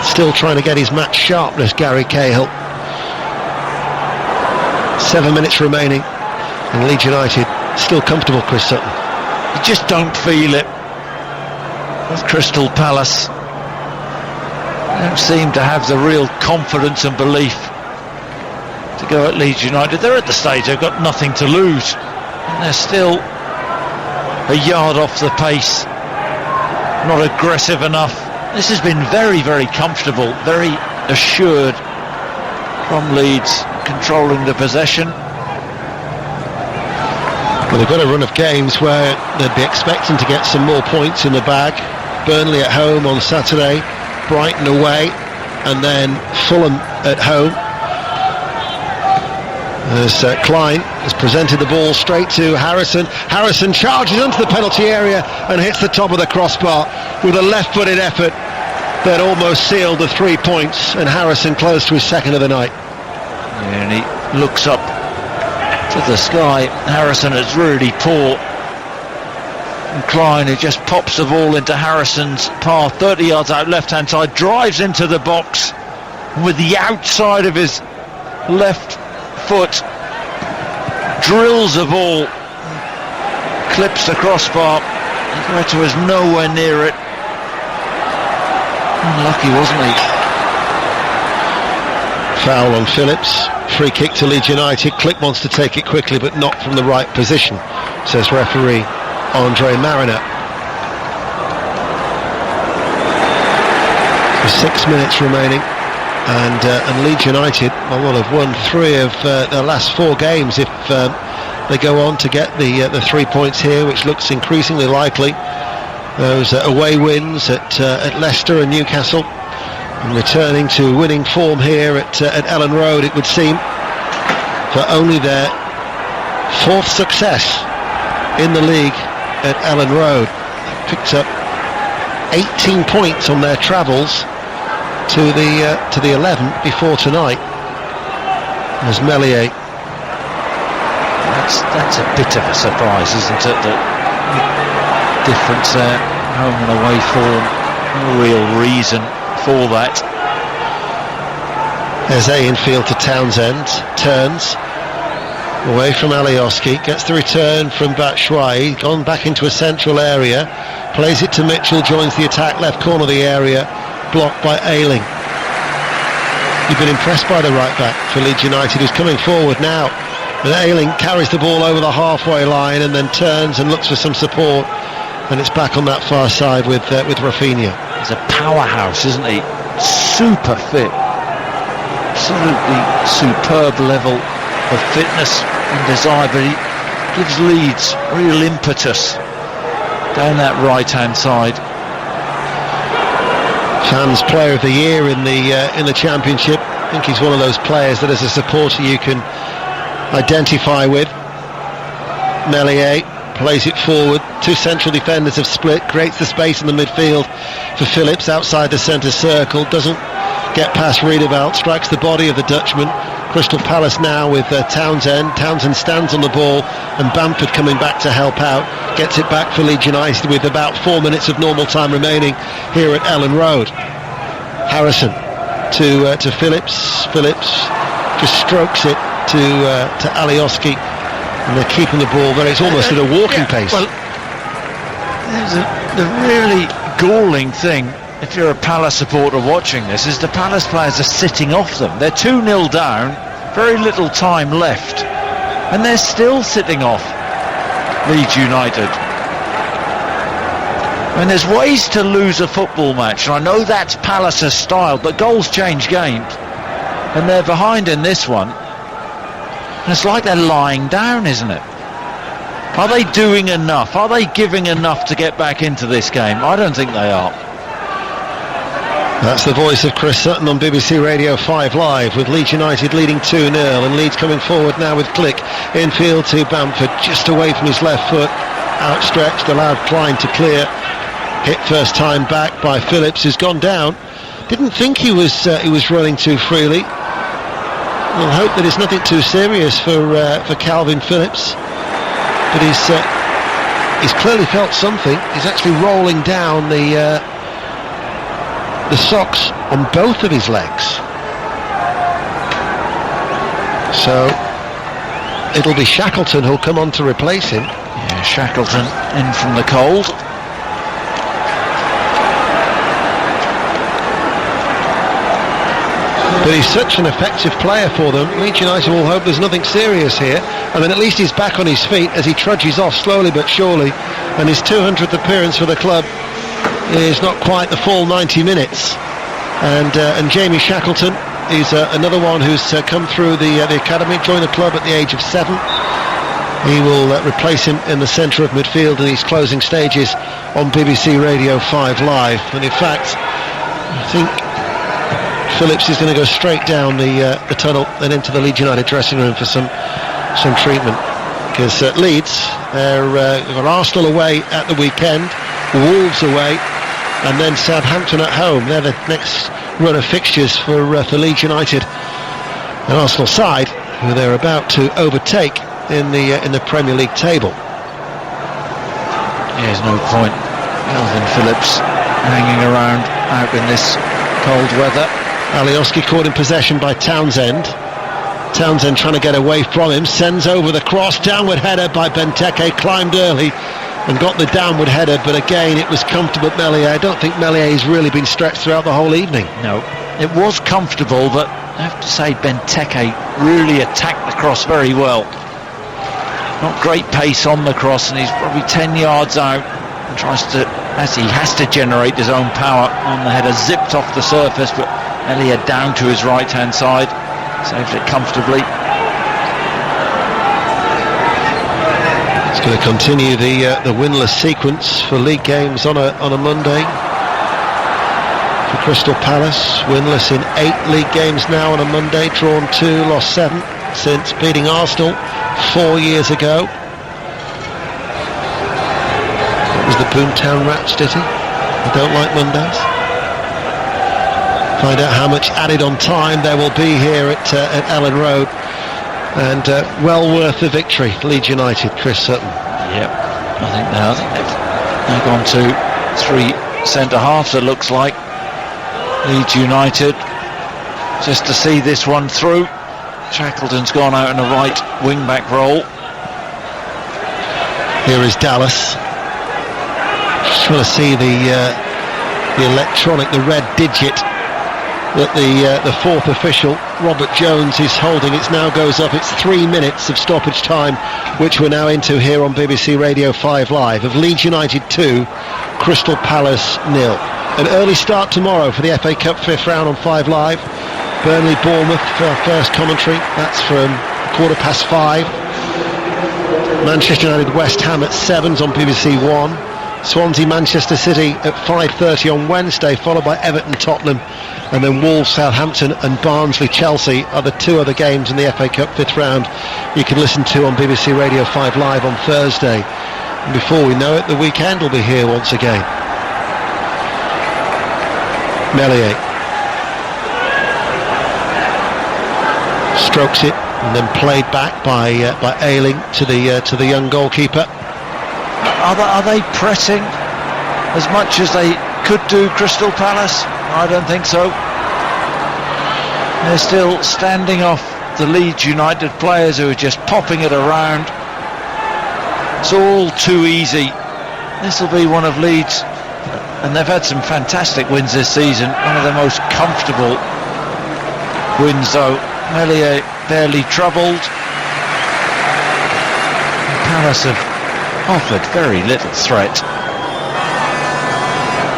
still trying to get his match sharpness, Gary Cahill. 7 minutes remaining, and Leeds United still comfortable, Chris Sutton. You just don't feel it with Crystal Palace. They don't seem to have the real confidence and belief to go at Leeds United. They're at the stage they've got nothing to lose, and they're still a yard off the pace, not aggressive enough. This has been very, very comfortable, very assured from Leeds, controlling the possession. Well, they've got a run of games where they'd be expecting to get some more points in the bag. Burnley at home on Saturday, Brighton away, and then Fulham at home. As Klein has presented the ball straight to Harrison. Harrison charges into the penalty area and hits the top of the crossbar with a left-footed effort that almost sealed the 3 points, and Harrison close to his second of the night. Yeah, and he looks up to the sky. Harrison is really poor, and Klein, who just pops the ball into Harrison's path, 30 yards out left hand side, drives into the box with the outside of his left foot, drills the ball, clips the crossbar. Guetta was nowhere near it. Unlucky, wasn't he? Foul on Phillips. Free kick to Leeds United. Click wants to take it quickly, but not from the right position, says referee Andre Mariner. So 6 minutes remaining. and Leeds United will have won 3 of their last 4 games if they go on to get the 3 points here, which looks increasingly likely. Those away wins at Leicester and Newcastle, and returning to winning form here at Ellen Road, it would seem, for only their 4th success in the league at Ellen Road. They picked up 18 points on their travels to the 11th before tonight. As Meslier. That's a bit of a surprise, isn't it? The difference there, home and away form, no real reason for that. There's infield to Townsend, turns away from Alioski, gets the return from Batshuayi, gone back into a central area, plays it to Mitchell, joins the attack, left corner of the area, blocked by Ayling. You've been impressed by the right back for Leeds United, who's coming forward now. And Ayling carries the ball over the halfway line and then turns and looks for some support, and it's back on that far side with Rafinha. He's a powerhouse, isn't he? Super fit, absolutely superb level of fitness and desire, but he gives Leeds real impetus down that right hand side. Fans Player of the Year in the Championship. I think he's one of those players that as a supporter you can identify with. Meslier plays it forward, 2 central defenders have split, creates the space in the midfield for Phillips outside the centre circle, doesn't get past Riedewald, strikes the body of the Dutchman. Crystal Palace now with Townsend stands on the ball, and Bamford coming back to help out, gets it back for Leeds United with about 4 minutes of normal time remaining here at Ellen Road. Harrison to Phillips just strokes it to Alioski, and they're keeping the ball there. It's almost at a walking pace. Well, the really galling thing, if you're a Palace supporter watching this, is the Palace players are sitting off them. They're 2-0 down, very little time left, and they're still sitting off Leeds United. I mean, there's ways to lose a football match, and I know that's Palace's style, but goals change games, and they're behind in this one. And it's like they're lying down, isn't it? Are they doing enough? Are they giving enough to get back into this game? I don't think they are. That's the voice of Chris Sutton on BBC Radio 5 Live, with Leeds United leading 2-0, and Leeds coming forward now with Click infield to Bamford, just away from his left foot, outstretched, allowed Klein to clear, hit first time back by Phillips, who's gone down. Didn't think he was running too freely. We'll hope that it's nothing too serious for Calvin Phillips, but he's clearly felt something. He's actually rolling down the socks on both of his legs. So it'll be Shackleton who'll come on to replace him. Yeah, Shackleton in from the cold. But he's such an effective player for them. Leeds United will hope there's nothing serious here, and then at least he's back on his feet as he trudges off slowly but surely, and his 200th appearance for the club is not quite the full 90 minutes. And Jamie Shackleton is another one who's come through the academy, joined the club at the age of 7. He will replace him in the centre of midfield in these closing stages on BBC Radio 5 Live. And in fact, I think Phillips is going to go straight down the tunnel and into the Leeds United dressing room for some treatment, because Leeds, they've got Arsenal away at the weekend, Wolves away, and then Southampton at home. They're the next run of fixtures for Leeds United, an Arsenal side who they're about to overtake in the Premier League table. There's no point Calvin Phillips hanging around out in this cold weather. Alioski caught in possession by Townsend. Townsend trying to get away from him, sends over the cross, downward header by Benteke, climbed early and got the downward header, but again it was comfortable at Meslier. I don't think Meslier has really been stretched throughout the whole evening. No, it was comfortable, but I have to say Benteke really attacked the cross very well. Not great pace on the cross, and he's probably 10 yards out and tries to, as he has to generate his own power on the header, zipped off the surface, but Elliott down to his right hand side, saves it comfortably. It's going to continue the winless sequence for league games on a Monday for Crystal Palace. Winless in 8 league games now on a Monday, drawn 2, lost 7 since beating Arsenal 4 years ago. That was the Boomtown Rats, did he? I don't like Mondays. Find out how much added on time there will be here at Ellen Road. And well worth the victory, Leeds United, Chris Sutton. Yep, I think they've now gone to 3 centre-halves, it looks like. Leeds United, just to see this one through. Shackleton's gone out in a right wing-back role. Here is Dallas. Just trying to see the electronic, the red digit that the fourth official, Robert Jones, is holding. It now goes up. It's 3 minutes of stoppage time, which we're now into here on BBC Radio 5 Live, of Leeds United 2, Crystal Palace 0. An early start tomorrow for the FA Cup 5th round on 5 Live. Burnley Bournemouth for our first commentary. That's from 5:15. Manchester United West Ham at 7's on BBC 1. Swansea Manchester City at 5:30 on Wednesday, followed by Everton Tottenham, and then Wolves Southampton and Barnsley Chelsea are the 2 other games in the FA Cup 5th round you can listen to on BBC Radio 5 Live on Thursday. And before we know it, the weekend will be here once again. Meslier strokes it and then played back by Ayling to the young goalkeeper. Are they pressing as much as they could do, Crystal Palace? I don't think so. They're still standing off the Leeds United players who are just popping it around. It's all too easy. This will be one of Leeds, and they've had some fantastic wins this season, one of the most comfortable wins though. Meslier barely troubled. Palace have offered very little threat.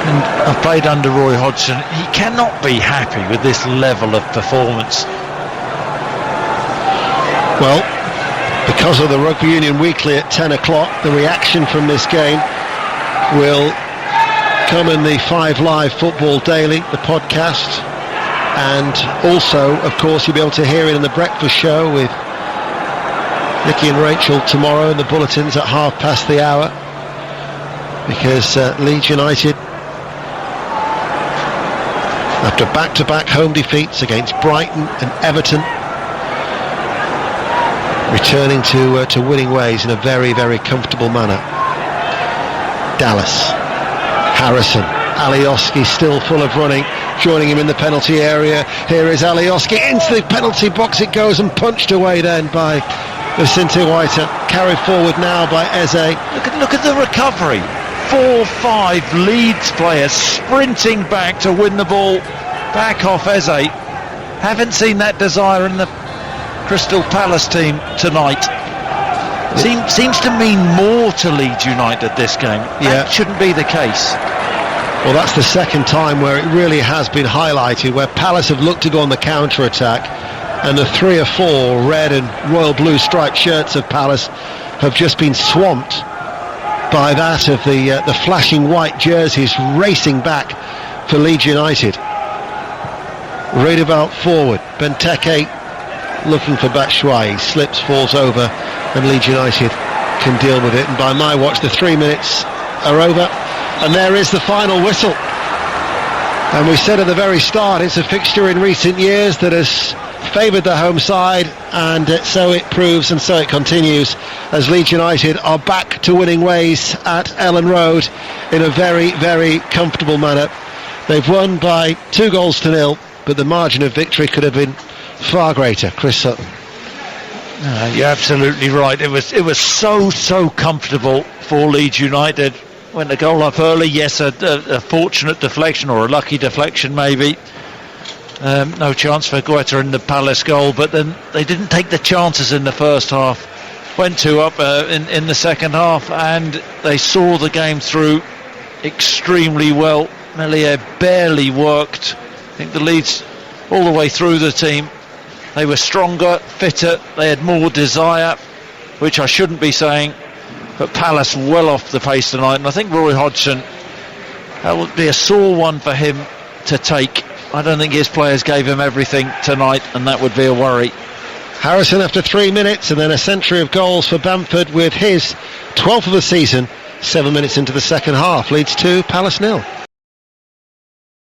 And I've played under Roy Hodgson. He cannot be happy with this level of performance. Well, because of the Rugby Union Weekly at 10 o'clock, the reaction from this game will come in the 5 Live Football Daily, the podcast, and also, of course, you'll be able to hear it in the breakfast show with Nicky and Rachel tomorrow in the bulletins at 1/2 the hour, because Leeds United, after back-to-back home defeats against Brighton and Everton, returning to winning ways in a very, very comfortable manner. Dallas, Harrison, Alioski still full of running, joining him in the penalty area. Here is Alioski into the penalty box it goes, and punched away then by Vicente White, carried forward now by Eze. Look at the recovery. 4-5 Leeds players sprinting back to win the ball back off Eze. Haven't seen that desire in the Crystal Palace team tonight. Seems to mean more to Leeds United this game. That shouldn't be the case. Well, that's the second time where it really has been highlighted, where Palace have looked to go on the counter-attack, and the 3 or 4 red and royal blue striped shirts of Palace have just been swamped by that of the flashing white jerseys racing back for Leeds United. Reideveld forward, Benteke looking for Batshuayi, slips, falls over, and Leeds United can deal with it. And by my watch, the 3 minutes are over, and there is the final whistle. And we said at the very start, it's a fixture in recent years that has favoured the home side, and so it proves, and so it continues, as Leeds United are back to winning ways at Ellen Road in a very, very comfortable manner. They've won by 2-0, but the margin of victory could have been far greater. Chris Sutton. You're absolutely right. It was so comfortable for Leeds United. Went the goal up early. Yes, a fortunate deflection, or a lucky deflection maybe. No chance for Guetta in the Palace goal, but then they didn't take the chances in the first half. Went 2 up in the second half, and they saw the game through extremely well. Meslier barely worked. I think the Leeds all the way through the team. They were stronger, fitter, they had more desire, which I shouldn't be saying, but Palace well off the pace tonight, and I think Roy Hodgson, that would be a sore one for him to take. I don't think his players gave him everything tonight, and that would be a worry. Harrison after 3 minutes, and then a century of goals for Bamford with his 12th of the season, 7 minutes into the second half. Leeds 2, Palace 0.